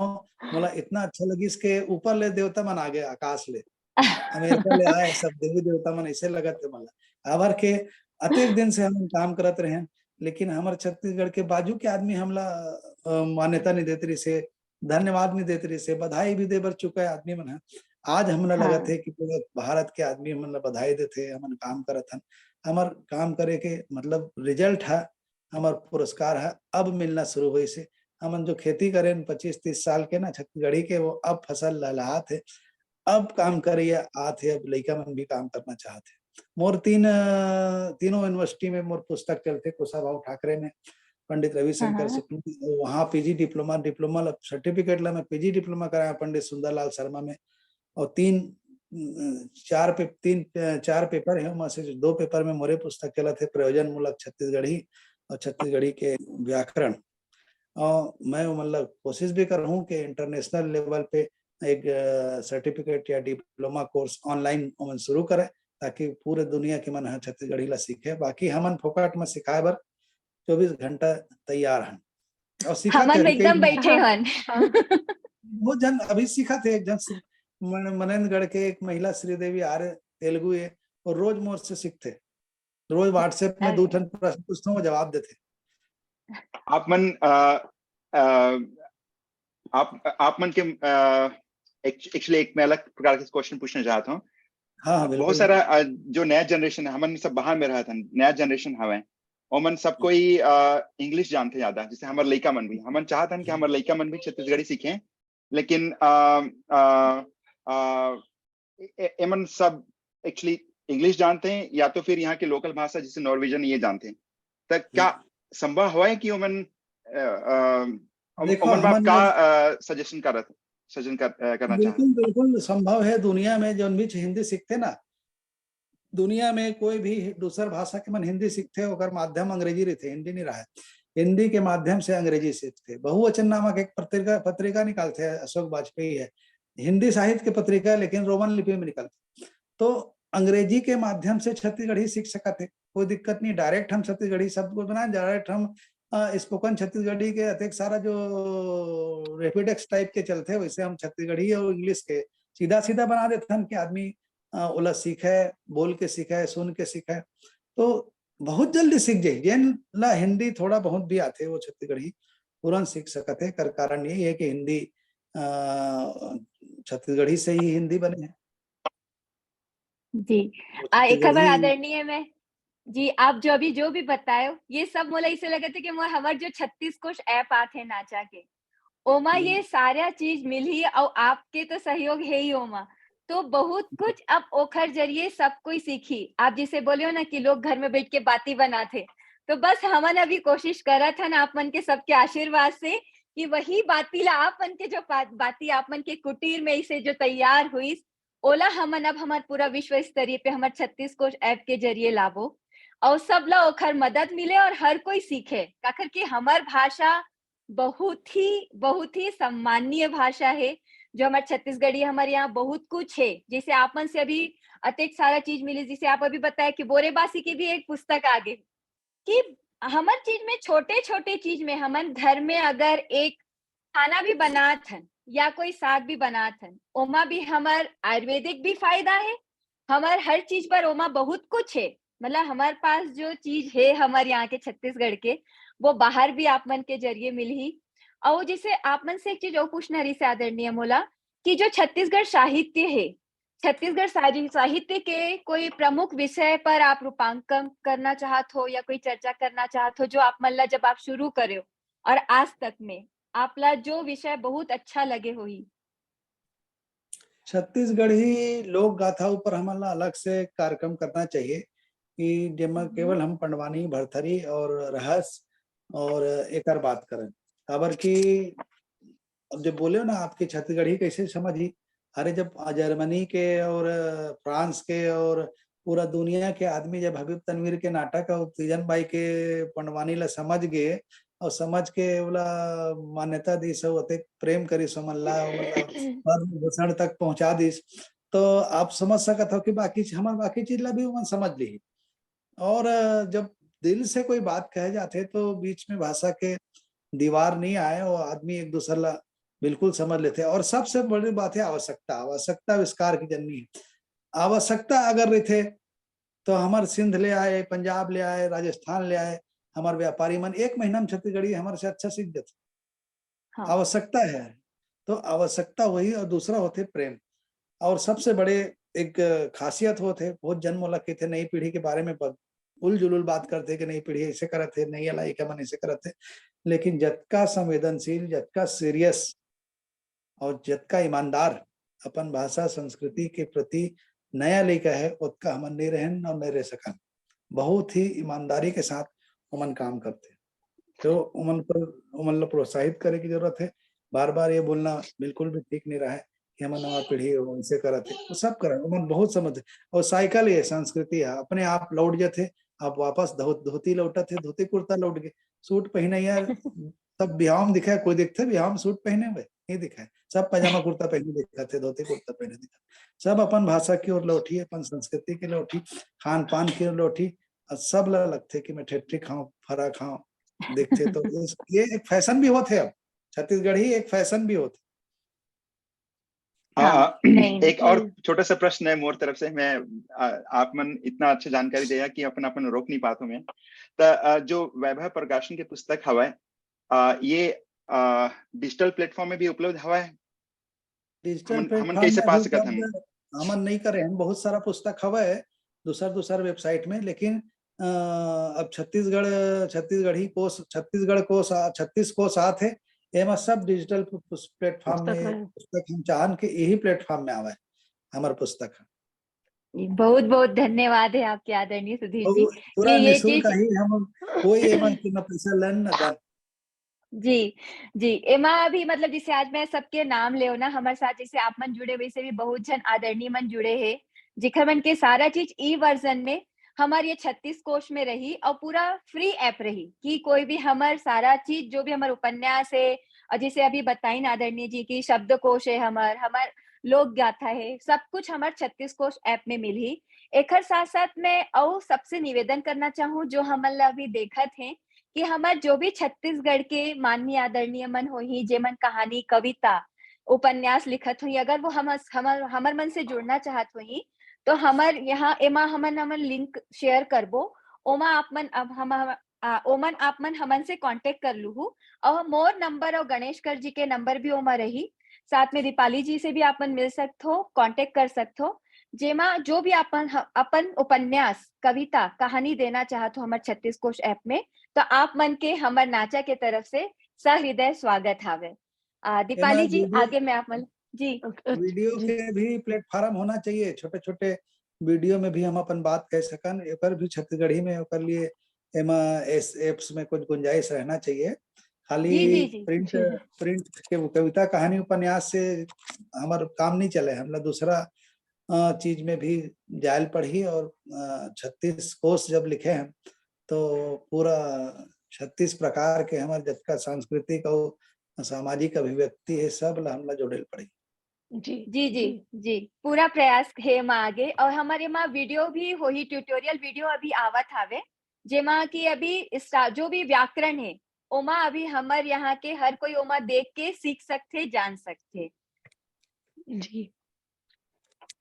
Speaker 3: मोला इतना अच्छा लगी इसके ऊपर ले देवता मन आ गए आकाश ले अमेरिका ले आए सब देवी देवता मन ऐसे लगत है मला आवर के अतेक दिन से हम काम करत रहे लेकिन हमारे छत्तीसगढ़ के बाजू के आदमी हमला मान्यता नहीं देते रही से धन्यवाद नहीं देते रही से बधाई भी दे बर चुका है आदमी मन आज हमला
Speaker 2: हाँ।
Speaker 3: लगत है कि पूरे भारत के आदमी हमला बधाई देते हमन काम करत हन हमार काम करे के मतलब रिजल्ट है हमार पुरस्कार है अब मिलना शुरू हुई से हमन जो खेती करें 25-30 साल के ना छत्तीसगढ़ी के वो अब फसल लहलहात है अब काम करिए आते अब लड़का मन भी काम करना चाहते मोर तीनों यूनिवर्सिटी में मोर पुस्तक चलते कुशाभाऊ ठाकरे में पंडित रविशंकर शुक्ल वहाँ पीजी डिप्लोमा सर्टिफिकेट ला मैं पीजी डिप्लोमा कराया पंडित सुंदरलाल शर्मा में और 4 पेपर है वहां से 2 पेपर में मोरे पुस्तक चला थे प्रयोजन मूलक छत्तीसगढ़ी और छत्तीसगढ़ी के व्याकरण और मैं मतलब कोशिश भी कर रहा हूँ कि इंटरनेशनल लेवल पे एक सर्टिफिकेट या डिप्लोमा कोर्स ऑनलाइन शुरू करें ताकि पूरे दुनिया के मन छत्तीसगढ़ी ला सीखे बाकी हमन फोकट में सिखाए बर 24 घंटा तैयार हैं और सीखा थे
Speaker 2: एकदम बैठे हन
Speaker 3: वो जन अभी सीखा थे एक जन मनेंद्रगढ़ के एक महिला श्रीदेवी आर्य तेलुगु है और रोज मोर से सीखते रोज व्हाट्सएप में 2 प्रश्न पूछता हूँ जवाब देते
Speaker 5: आप मन के एक्चुअली एक मैं अलग प्रकार के क्वेश्चन पूछना चाहता हूँ
Speaker 3: हाँ
Speaker 5: बहुत सारा जो नया जनरेशन है हमन सब बाहर में रहा था नया जनरेशन हवे ओमन सब कोई इंग्लिश जानते ज्यादा जैसे हमारे लड़का मन भी हमन चाहते हैं कि हमारे लड़का मन भी छत्तीसगढ़ी सीखें लेकिन एमन सब एक्चुअली इंग्लिश जानते हैं या तो फिर यहाँ के लोकल भाषा जैसे नॉर्वेजन ये जानते हैं तो क्या संभव हुआ है कि ओमन बाप का सजेशन करना चाहते
Speaker 3: बिल्कुल संभव है दुनिया में जो भी हिंदी सीखते ना दुनिया में कोई भी दूसर भाषा के मन हिंदी सीखते होकर माध्यम अंग्रेजी रहते हिंदी नहीं रहा है हिंदी के माध्यम से अंग्रेजी सीखते बहुवचन नामक एक पत्रिका निकालते हैं अशोक वाजपेयी है हिंदी साहित्य की पत्रिका लेकिन रोमन लिपि में निकलते तो अंग्रेजी के माध्यम से छत्तीसगढ़ी सीख सकते कोई दिक्कत नहीं डायरेक्ट हम छत्तीसगढ़ी शब्द को बना डायरेक्ट हम स्पोकन छत्तीसगढ़ी के अतिक सारा जो रेपिडेक्स टाइप के चलते वैसे हम छत्तीसगढ़ी और इंग्लिश के सीधा सीधा बना देते हैं कि आदमी ओला सीखे बोल के सीखे सुन के सीखे तो बहुत जल्दी सीख जाए। जेन ला हिंदी थोड़ा बहुत भी आते वो छत्तीसगढ़ी तुरंत सीख सकते कर कारण यही है कि हिंदी छत्तीसगढ़ी से ही हिंदी बने है।
Speaker 2: जी
Speaker 3: वो
Speaker 2: एक खबर
Speaker 3: छत्तीसगढ़ी
Speaker 2: आदरणीय में जी आप जो अभी जो भी बतायो ये सब मोला इसे लगे थे कि हमार जो 36 कोश ऐप आते नाचा के ओमा ये सारा चीज मिली और आपके तो सहयोग है ही ओमा तो बहुत कुछ अब ओखर जरिए सब कोई सीखी। आप जिसे बोले हो ना कि लोग घर में बैठ के बाती बनाते तो बस हमन अभी कोशिश करा था ना आप मन के सबके आशीर्वाद से कि वही बाती ला आप मन के जो बाती आप मन के कुटीर में इसे जो तैयार हुई ओला हमन अब हमार पूरा विश्व स्तरीय पे हमार 36 कोश ऐप के जरिए लाभो और सब ला ओखर मदद मिले और हर कोई सीखे काकर कि हमार भाषा बहुत ही सम्माननीय भाषा है जो हमारे छत्तीसगढ़ी हमारे यहाँ बहुत कुछ है जैसे आप मन से अभी अत्यंत सारा चीज मिली जिसे आप अभी बताया कि बोरेबासी की भी एक पुस्तक आ गई कि हमार चीज में छोटे छोटे चीज में हमन घर में अगर एक खाना भी बनात हन या कोई साग भी बनात हन ओमा भी हमार आयुर्वेदिक भी फायदा है हमार हर चीज पर ओमा बहुत कुछ है मतलब हमारे पास जो चीज है हमारे यहाँ के छत्तीसगढ़ के वो बाहर भी आप मन के जरिए मिली और जिसे आप मन से एक चीज और पूछना रही से आदरणीय मोला कि जो छत्तीसगढ़ साहित्य है छत्तीसगढ़ साहित्य के कोई प्रमुख विषय पर आप रूपांकन करना चाहत हो या कोई चर्चा करना चाहत हो जो आप मन ला जब आप शुरू करे हो और आज तक में आपला जो विषय बहुत अच्छा लगे हो ही
Speaker 3: छत्तीसगढ़ी लोक गाथा ऊपर हमला अलग से कार्यक्रम करना चाहिए कि जेमा केवल हम पंडवानी भरथरी और रहस और एक बात करें खबर की अब जब बोले हो ना आपकी छत्तीसगढ़ी कैसे समझी अरे जब जर्मनी के और फ्रांस के और पूरा दुनिया के आदमी जब हबीब तनवीर के नाटक और तीजन बाई के पंडवानी ला समझ गए और समझ के बोला मान्यता दी सब अति प्रेम करी समल्ला पद्म भूषण तक पहुंचा दी तो आप समझ सकते हो कि बाकी चीज ला भी वो समझ ली और जब दिल से कोई बात कहे जाते तो बीच में भाषा के दीवार नहीं आए और आदमी एक दूसरे ला बिल्कुल समझ लेते हैं। और सबसे बड़ी बात है आवश्यकता आवश्यकता विस्कार की जननी है। आवश्यकता अगर रही थे तो हमारे सिंध ले आए पंजाब ले आए राजस्थान ले आए हमारे व्यापारी मन 1 महीना में छत्तीसगढ़ी हमारे से अच्छा सीख जाते।
Speaker 2: हाँ।
Speaker 3: आवश्यकता है तो आवश्यकता वही और दूसरा होते प्रेम और सबसे बड़े एक खासियत होते बहुत जन्म लगे थे नई पीढ़ी के बारे में उल जुलूल बात करते कि नई पीढ़ी ऐसे करते नहीं अलाई के मन ऐसे करते लेकिन जतका संवेदनशील जतका सीरियस और जतका ईमानदार अपन भाषा संस्कृति के प्रति नया लेकर है उतका हमन नहीं रहन और नहीं रह सकन बहुत ही ईमानदारी के साथ उमन काम करते तो उमन को प्रोत्साहित करे की जरूरत है। बार बार ये बोलना बिल्कुल भी ठीक नहीं रहा है कि हम नवा पीढ़ी उनसे करते वो सब करे उमन बहुत समझ और साइकिल ये संस्कृति है अपने आप लौट जाते आप वापस धोती लौटा थे धोती कुर्ता लौट गए सूट पहने यार सब बिहाव में दिखा कोई देखते बिहाव में सूट पहने हुए नहीं दिखा सब पैजामा कुर्ता पहने दिखा थे धोती कुर्ता पहने दिखा सब अपन भाषा की ओर लौटी अपन संस्कृति की लौटी खान पान की ओर लौटी और सब लगते कि मैं ठेठी खाऊं फरा खाऊं देखते तो ये एक फैशन भी होते अब छत्तीसगढ़ी एक फैशन भी होते।
Speaker 5: एक और छोटा सा प्रश्न है मोर तरफ से मैं आप मन इतना अच्छा जानकारी दिया कि अपन अपन रोक नहीं पाता मैं तो जो वैभव प्रकाशन की पुस्तक हवा ये डिजिटल प्लेटफॉर्म में भी उपलब्ध हवा है
Speaker 3: डिजिटल
Speaker 5: हमन कैसे पा सकत हम
Speaker 3: हमन नहीं करे हम बहुत सारा पुस्तक हवा है दूसर वेबसाइट में लेकिन अब छत्तीसगढ़ी कोष 36 कोष आत है एमा सब डिजिटल प्लेटफॉर्म में पुस्तक हम चाहन के यही प्लेटफॉर्म में आवे हमार पुस्तक
Speaker 2: बहुत बहुत धन्यवाद है आपके आदरणीय सुधीर जी
Speaker 3: पूरा निःशुल्क ही हम कोई एमा न पैसा लन न दान
Speaker 2: जी एमा भी मतलब जिसे आज मैं सबके नाम ले ना हमारे साथ जैसे आप मन जुड़े वैसे भी बहुत जन आदरणीय मन जुड़े हैं जिखर मन के सारा चीज ई वर्जन में हमारे ये 36 कोश में रही और पूरा फ्री ऐप रही कि कोई भी हमार सारा चीज जो भी हमारे उपन्यास है और जैसे अभी बताई ना आदरणीय जी की शब्द कोश है हमार लोक गाथा है सब कुछ हमारे 36 कोश ऐप में मिली एक साथ साथ में और सबसे निवेदन करना चाहूँ जो हमन अभी देखत हैं कि हमार जो भी छत्तीसगढ़ के माननीय आदरणीय मन हो ही जे मन कहानी कविता उपन्यास लिखत हुई अगर वो हमर मन से जुड़ना चाहत हुई तो हमार यहाँ एमा हमन लिंक शेयर करबो ओमा आपमन अब हम ओमन आपमन हमन से कांटेक्ट कर लूहू और मोर नंबर और गणेश कर जी के नंबर भी ओमा रही। साथ में दीपाली जी से भी आपन मिल सकते हो, कांटेक्ट कर सकते हो। जेमा जो भी अपन उपन्यास, कविता, कहानी देना चाहत हो हमर 36 कोश ऐप में, तो आप मन के हमर नाचा के तरफ से सहृदय स्वागत हावे। दीपाली जी
Speaker 3: वीडियो
Speaker 2: आगे मैं आप मन जी
Speaker 3: वीडियो
Speaker 1: जी।
Speaker 3: के भी प्लेटफॉर्म होना चाहिए, छोटे छोटे वीडियो में भी हम अपन बात कह सकन, एकर भी छत्तीसगढ़ी में ओकर लिए एमा एस एप्स में कुछ गुंजाइश रहना चाहिए। खाली
Speaker 2: जी जी जी
Speaker 3: प्रिंट
Speaker 1: जी
Speaker 3: प्रिंट के वो कविता कहानी उपन्यास से हमार काम नहीं चले, हमला दूसरा चीज में भी जायल पढ़ी और 36 कोश जब लिखे हैं तो पूरा 36 प्रकार के हमारे जतका सांस्कृतिक और सामाजिक अभिव्यक्ति है सब ला हमला जोड़ेल पड़ी।
Speaker 1: जी
Speaker 2: जी जी जी पूरा प्रयास है माँ आगे। और हमारे माँ वीडियो भी हो ही, ट्यूटोरियल वीडियो अभी आवत हावे, जेमा की अभी जो भी व्याकरण है ओमा अभी हमारे यहाँ के हर कोई ओमा देख के सीख सकते, जान सकते।
Speaker 1: जी।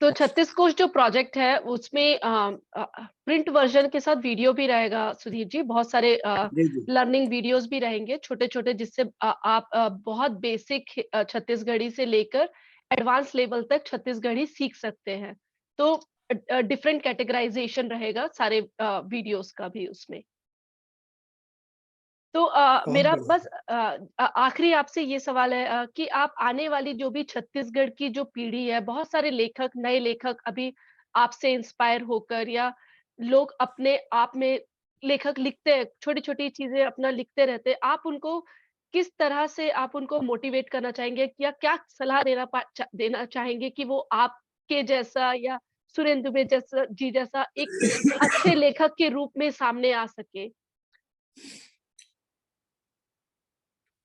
Speaker 1: तो 36 कोश जो प्रोजेक्ट है उसमें प्रिंट वर्जन के साथ वीडियो भी रहेगा सुधीर जी, बहुत सारे
Speaker 3: जी जी
Speaker 1: लर्निंग वीडियोस भी रहेंगे छोटे छोटे, जिससे आप बहुत बेसिक छत्तीसगढ़ी से लेकर एडवांस लेवल तक छत्तीसगढ़ी सीख सकते हैं। तो डिफरेंट कैटेगराइजेशन रहेगा सारे वीडियोस का भी उसमें। तो
Speaker 3: बहुत
Speaker 1: मेरा
Speaker 3: बढ़िया।
Speaker 1: बस आखिरी आपसे ये सवाल है कि आप आने वाली जो भी छत्तीसगढ़ की जो पीढ़ी है, बहुत सारे लेखक, नए लेखक अभी आपसे इंस्पायर होकर या लोग अपने आप में लेखक लिखते हैं, छोटी-छोटी चीज़ें अपना लिखते रहते हैं। आप उनको किस तरह से आप उनको मोटिवेट करना चाहेंगे या क्या सलाह देना चाहेंगे कि वो आपके जैसा या सुरेंद्र दुबे जैसा जी जैसा एक अच्छे लेखक के रूप में सामने आ सके?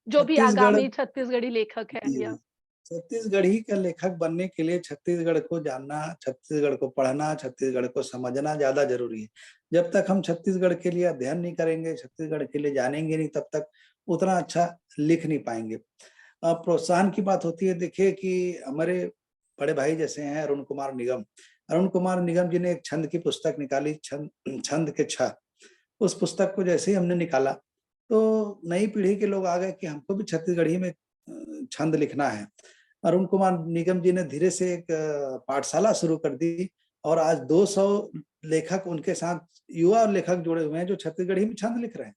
Speaker 1: जो भी
Speaker 3: छत्तीसगढ़
Speaker 1: आगामी छत्तीसगढ़ी लेखक हैं
Speaker 3: जी,
Speaker 1: या
Speaker 3: छत्तीसगढ़ी का लेखक बनने के लिए छत्तीसगढ़ को जानना, छत्तीसगढ़ को पढ़ना, छत्तीसगढ़ को समझना ज्यादा जरूरी है। जब तक हम छत्तीसगढ़ के लिए अध्ययन नहीं करेंगे, छत्तीसगढ़ के लिए जानेंगे नहीं, तब तक उतना अच्छा लिख नहीं पाएंगे। प्रोत्साहन की बात होती है, देखिए कि हमारे बड़े भाई जैसे हैं अरुण कुमार निगम। अरुण कुमार निगम जी ने एक छंद की पुस्तक निकाली, छंद छंद के छह। उस पुस्तक को जैसे ही हमने निकाला तो नई पीढ़ी के लोग आ गए कि हमको भी छत्तीसगढ़ी में छंद लिखना है। अरुण कुमार निगम जी ने धीरे से एक पाठशाला शुरू कर दी और आज 200 लेखक उनके साथ युवा लेखक जुड़े हुए हैं जो छत्तीसगढ़ी में छंद लिख रहे हैं।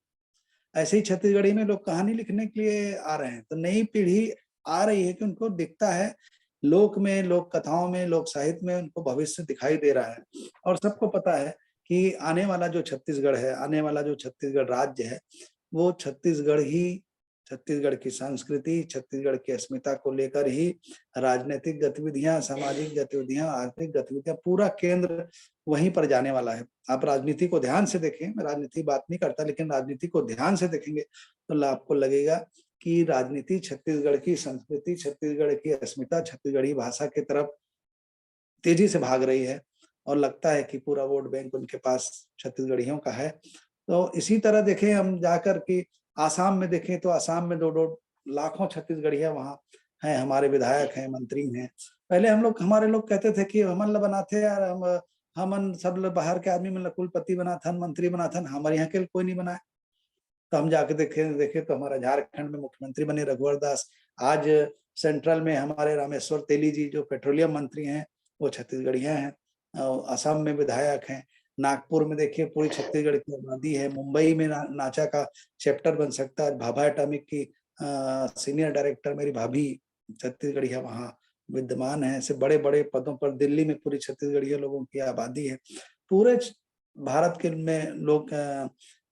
Speaker 3: ऐसे ही छत्तीसगढ़ी में लोग कहानी लिखने के लिए आ रहे हैं। तो नई पीढ़ी आ रही है कि उनको दिखता है लोक में, लोक कथाओं में, लोक साहित्य में उनको भविष्य दिखाई दे रहा है। और सबको पता है कि आने वाला जो छत्तीसगढ़ है, आने वाला जो छत्तीसगढ़ राज्य है, वो छत्तीसगढ़ की संस्कृति, छत्तीसगढ़ की अस्मिता को लेकर ही राजनीतिक गतिविधियां, सामाजिक गतिविधियां, आर्थिक गतिविधियां, पूरा केंद्र वहीं पर जाने वाला है। आप राजनीति को ध्यान से देखें, मैं राजनीति बात नहीं करता, लेकिन राजनीति को ध्यान से देखेंगे तो आपको लगेगा कि राजनीति छत्तीसगढ़ की संस्कृति, छत्तीसगढ़ की अस्मिता, छत्तीसगढ़ी भाषा की तरफ तेजी से भाग रही है और लगता है कि पूरा वोट बैंक उनके पास छत्तीसगढ़ियों का है। तो इसी तरह देखें हम जाकर कि आसाम में देखें तो आसाम में 2-2 लाखों छत्तीसगढ़िया वहाँ हैं, हमारे विधायक हैं, मंत्री हैं। पहले हमारे लोग कहते थे कि हमन ला बनाथे यार, हमन सब बाहर के आदमी मन ला कुलपति बनाथन, मंत्री बनाथन, हमारे यहाँ के कोई नहीं बनाए। तो हम जाके देखे तो हमारा झारखंड में मुख्यमंत्री बने रघुवर दास। आज सेंट्रल में हमारे रामेश्वर तेली जी जो पेट्रोलियम मंत्री हैं वो छत्तीसगढ़िया हैं। असम में विधायक हैं। नागपुर में देखिए पूरी छत्तीसगढ़ की आबादी है। मुंबई में नाचा का चैप्टर बन सकता है। भाभा एटॉमिक की सीनियर डायरेक्टर मेरी भाभी छत्तीसगढ़िया वहाँ विद्यमान है। ऐसे बड़े बड़े पदों पर दिल्ली में पूरी छत्तीसगढ़िया लोगों की आबादी है। पूरे भारत के में लोग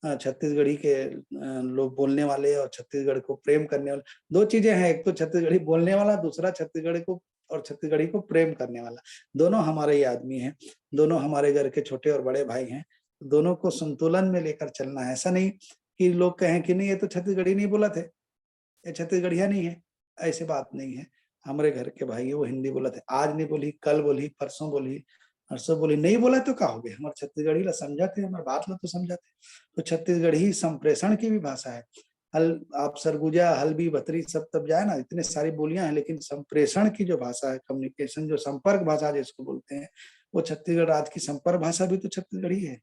Speaker 3: छत्तीसगढ़ी के लोग बोलने वाले और छत्तीसगढ़ को प्रेम करने वाले। दो चीजें हैं, एक तो छत्तीसगढ़ी बोलने वाला, दूसरा छत्तीसगढ़ी को और छत्तीसगढ़ी को प्रेम करने वाला। दोनों हमारे ही आदमी हैं, दोनों हमारे घर के छोटे और बड़े भाई हैं। दोनों को संतुलन में लेकर चलना है। ऐसा नहीं कि लोग कहें कि नहीं ये तो छत्तीसगढ़ी नहीं बोला थे, ये छत्तीसगढ़िया नहीं है, ऐसी बात नहीं है। हमारे घर के भाई वो हिंदी बोला थे, आज नहीं बोली, कल बोली, परसों बोली, परसों बोली, नहीं बोला तो का हो गया, हमारे छत्तीसगढ़ी ला समझाते, हमारे बात ला तो समझाते। तो छत्तीसगढ़ी संप्रेषण की भी भाषा है। हल आप सरगुजा, हल्बी, बतरी सब तब जाए ना, इतने सारी बोलियां हैं, लेकिन संप्रेषण की जो भाषा है, कम्युनिकेशन जो संपर्क भाषा जिसको बोलते हैं, वो छत्तीसगढ़ राज्य की संपर्क भाषा भी तो छत्तीसगढ़ी है।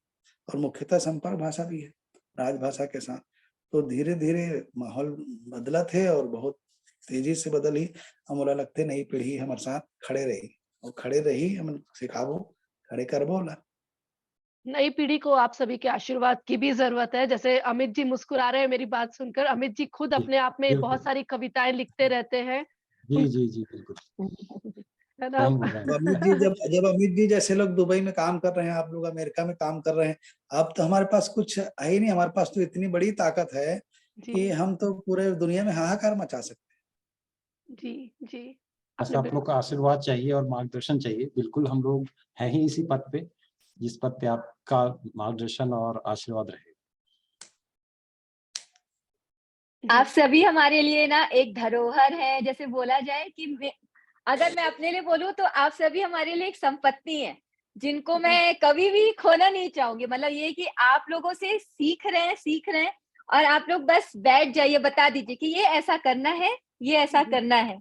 Speaker 3: और मुख्यतः संपर्क भाषा भी है राजभाषा के साथ। तो धीरे-धीरे माहौल बदलत है और बहुत तेजी से बदली। हमोला लगथे नई पीढ़ी हमारे साथ खड़े रही और खड़े रही हमन सिखाबो, खड़े करबो ला।
Speaker 1: नई पीढ़ी को आप सभी के आशीर्वाद की भी ज़रूरत है। जैसे अमित जी मुस्कुरा रहे हैं मेरी बात सुनकर। अमित जी खुद
Speaker 4: जी,
Speaker 1: अपने आप में
Speaker 4: बिल्कुल।
Speaker 1: बहुत सारी कविताएँ लिखते रहते हैं।
Speaker 4: जी, जी, जी, बिल्कुल।
Speaker 1: है ना?
Speaker 4: सही बोल रहे
Speaker 3: तो
Speaker 4: हैं।
Speaker 3: अमित जी जब अमित जी जैसे लोग दुबई में काम कर रहे हैं, आप लोग अमेरिका में काम कर रहे हैं, अब तो हमारे पास कुछ है ही नहीं। हमारे पास तो इतनी बड़ी ताकत है कि
Speaker 1: जी,
Speaker 3: हम तो पूरे दुनिया में हाहाकार मचा सकते
Speaker 1: जी, जी।
Speaker 4: बस
Speaker 1: आपने
Speaker 4: आप लोग का आशीर्वाद चाहिए और मार्गदर्शन चाहिए। बिल्कुल हम लोग हैं ही इसी पथ पे, जिस पथ पे आपका मार्गदर्शन और आशीर्वाद रहे।
Speaker 2: आप सभी हमारे लिए ना एक धरोहर है, जैसे बोला जाए कि अगर मैं अपने लिए बोलूँ तो आप सभी हमारे लिए एक संपत्ति है, जिनको मैं कभी भी खोना नहीं चाहूँगी। मतलब ये कि आप लोगों से सीख रहे हैं और आप लोग बस बैठ जाइए, बता दीजिए कि ये ऐसा करना है, ये ऐसा करना है।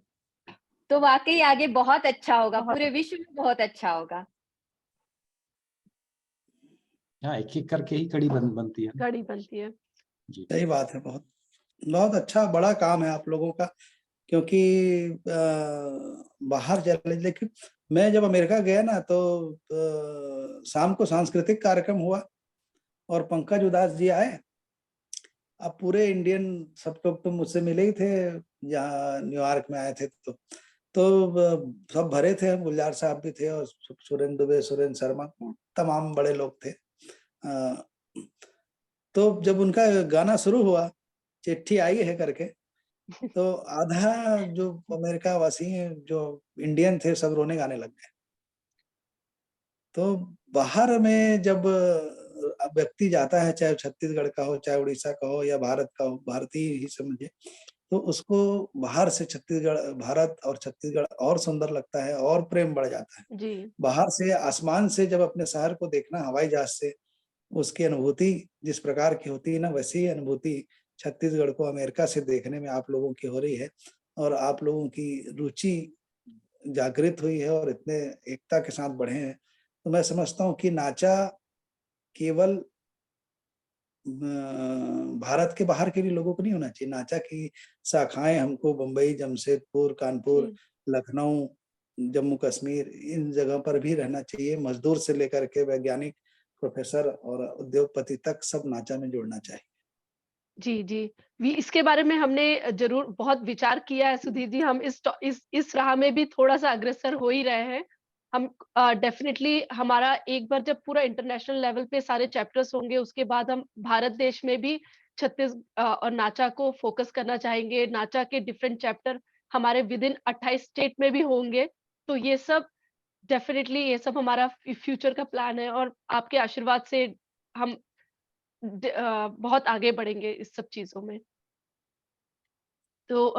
Speaker 2: तो वाक़ई आगे बहुत अच्छा होगा,
Speaker 1: बहुत
Speaker 2: पूरे विश्व में बहुत अच्छा होगा।
Speaker 4: हाँ, एक-एक करके ही कड़ी बनती है ना।
Speaker 1: कड़ी बनती है।
Speaker 4: जी।
Speaker 3: सही बात है। बहुत बहुत अच्छा बड़ा काम है आप लोगों का, क्योंकि बाहर चले लेकिन मैं जब अमेरिका गया ना तो शाम को सांस्कृतिक कार्यक्रम हुआ और पंकज उधास जी आए। अब पूरे इंडियन सब लोग तो मुझसे मिले ही थे, यहाँ न्यूयॉर्क में आए थे सब भरे थे। गुलजार साहब भी थे और सुरेंद्र दुबे, सुरेंद्र शर्मा, तमाम बड़े लोग थे। अ, तो जब उनका गाना शुरू हुआ, चिट्ठी आई है करके, तो आधा जो अमेरिका वासी हैं, जो इंडियन थे, सब रोने गाने लग गए। तो बाहर में जब व्यक्ति जाता है, चाहे छत्तीसगढ़ का हो, चाहे उड़ीसा का हो या भारत का हो, भारतीय ही समझिए, तो उसको बाहर से छत्तीसगढ़, भारत और छत्तीसगढ़ और सुंदर लगता है और प्रेम बढ़ जाता है।
Speaker 1: जी,
Speaker 3: बाहर से आसमान से जब अपने शहर को देखना हवाई जहाज से, उसकी अनुभूति जिस प्रकार की होती है ना, वैसी ही अनुभूति छत्तीसगढ़ को अमेरिका से देखने में आप लोगों की हो रही है और आप लोगों की रुचि जागृत हुई है और इतने एकता के साथ बढ़े हैं। तो मैं समझता हूँ कि नाचा केवल भारत के बाहर के भी लोगों को नहीं होना चाहिए। नाचा की शाखाएँ हमको बम्बई, जमशेदपुर, कानपुर,
Speaker 1: जी,
Speaker 3: लखनऊ, जम्मू कश्मीर इन जगह पर भी रहना चाहिए। मज़दूर से लेकर के वैज्ञानिक, प्रोफ़ेसर और उद्योगपति तक सब नाचा में जुड़ना चाहिए।
Speaker 1: जी, जी। इसके बारे में हमने ज़रूर बहुत विचार किया है सुधीर जी। हम इस राह में भी थोड़ा-सा अग्रसर हो ही रहे हैं। हम डेफ़िनिटली हमारा एक बार जब पूरा इंटरनेशनल लेवल पे सारे चैप्टर्स होंगे, उसके बाद हम भारत देश में भी और नाचा को फ़ोकस करना चाहेंगे। नाचा के डिफरेंट चैप्टर हमारे विदिन 28 स्टेट में भी होंगे। तो ये सब डेफ़िनिटली ये सब हमारा फ्यूचर का प्लान है और आपके आशीर्वाद से हम बहुत आगे बढ़ेंगे इस सब चीज़ों में। तो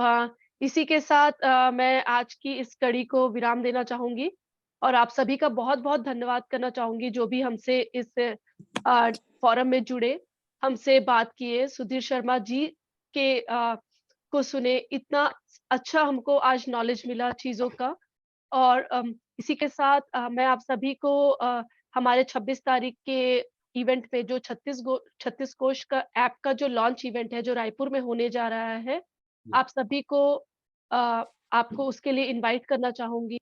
Speaker 1: इसी के साथ मैं आज की इस कड़ी को विराम देना चाहूँगी और आप सभी का बहुत-बहुत धन्यवाद करना चाहूँगी जो भी हमसे इस फ़ोरम में जुड़े, हमसे बात किए, सुधीर शर्मा जी के को सुने, इतना अच्छा हमको आज नॉलेज मिला चीज़ों का और इसी के साथ मैं आप सभी को हमारे 26 तारीख के इवेंट पे जो 36 कोश का ऐप का जो लॉन्च इवेंट है, जो रायपुर में होने जा रहा है,
Speaker 4: जी।
Speaker 1: आप सभी को आपको उसके लिए इनवाइट करना चाहूँगी।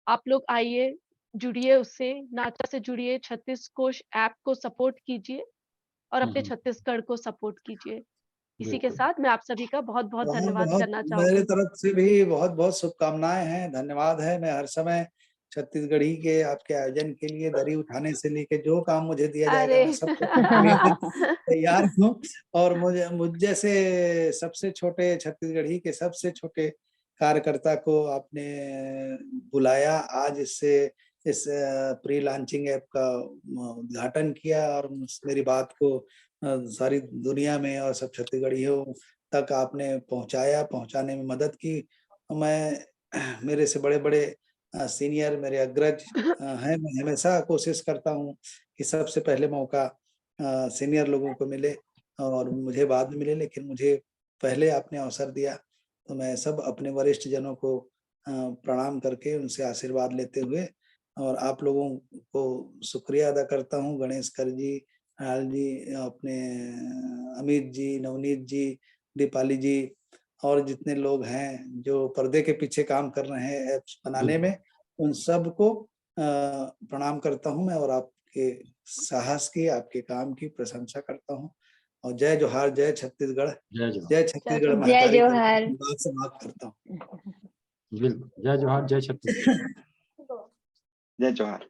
Speaker 1: आप लोग आइए, जुड़िए उससे, नाचा से जुड़िए, 36 कोश ऐप को सपोर्ट कीजिए और
Speaker 4: हुँ,
Speaker 1: अपने
Speaker 4: हुँ।
Speaker 1: छत्तीसगढ़ को सपोर्ट कीजिए। इसी के
Speaker 4: बिल्कुल।
Speaker 1: साथ मैं आप सभी का बहुत-बहुत धन्यवाद
Speaker 3: बहुत-बहुत
Speaker 1: करना
Speaker 3: मेरे
Speaker 1: चाहूँगी।
Speaker 3: तरफ से भी बहुत-बहुत शुभकामनाएँ हैं, धन्यवाद है। मैं हर समय छत्तीसगढ़ी के आपके आयोजन के लिए दरी उठाने से लेके जो काम मुझे दिया जाएगा,
Speaker 1: अरे!
Speaker 3: मैं सब कुछ करने के लिए तैयार हूँ और मुझ जैसे सबसे छोटे छत्तीसगढ़ी के सबसे छोटे कार्यकर्ता को आपने बुलाया। आज इस प्री लॉन्चिंग ऐप का उद्घाटन किया और मेरी बात को सारी दुनिया में और सब छत्तीसगढ़ियों तक आपने पहुँचाया, पहुँचाने में मदद की। मैं मेरे से बड़े-बड़े सीनियर मेरे अग्रज हैं, मैं हमेशा कोशिश करता हूँ कि सबसे पहले मौका सीनियर लोगों को मिले और मुझे बाद में मिले, लेकिन मुझे पहले आपने अवसर दिया, तो मैं सब अपने वरिष्ठ जनों को प्रणाम करके उनसे आशीर्वाद लेते हुए और आप लोगों को शुक्रिया अदा करता हूँ, गणेश कर जी, हाल जी, अपने अमित जी, नवनीत जी, दीपाली जी और जितने लोग हैं जो पर्दे के पीछे काम कर रहे हैं ऐप्स बनाने में, उन सबको प्रणाम करता हूं मैं और आपके साहस की, आपके काम की प्रशंसा करता हूं। और जय जोहार, जय छत्तीसगढ़,
Speaker 4: जय जोहार।
Speaker 3: जय छत्तीसगढ़
Speaker 1: जोहार।
Speaker 2: जय
Speaker 3: महतारी
Speaker 2: जोहार।
Speaker 3: बात समाप्त करता हूँ।
Speaker 4: बिल्कुल, जय जोहार, जय छत्तीसगढ़।
Speaker 5: जय जोहार।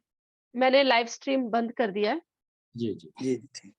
Speaker 1: मैंने लाइव स्ट्रीम बंद कर दिया है।
Speaker 4: जी जी।
Speaker 3: जी ठीक।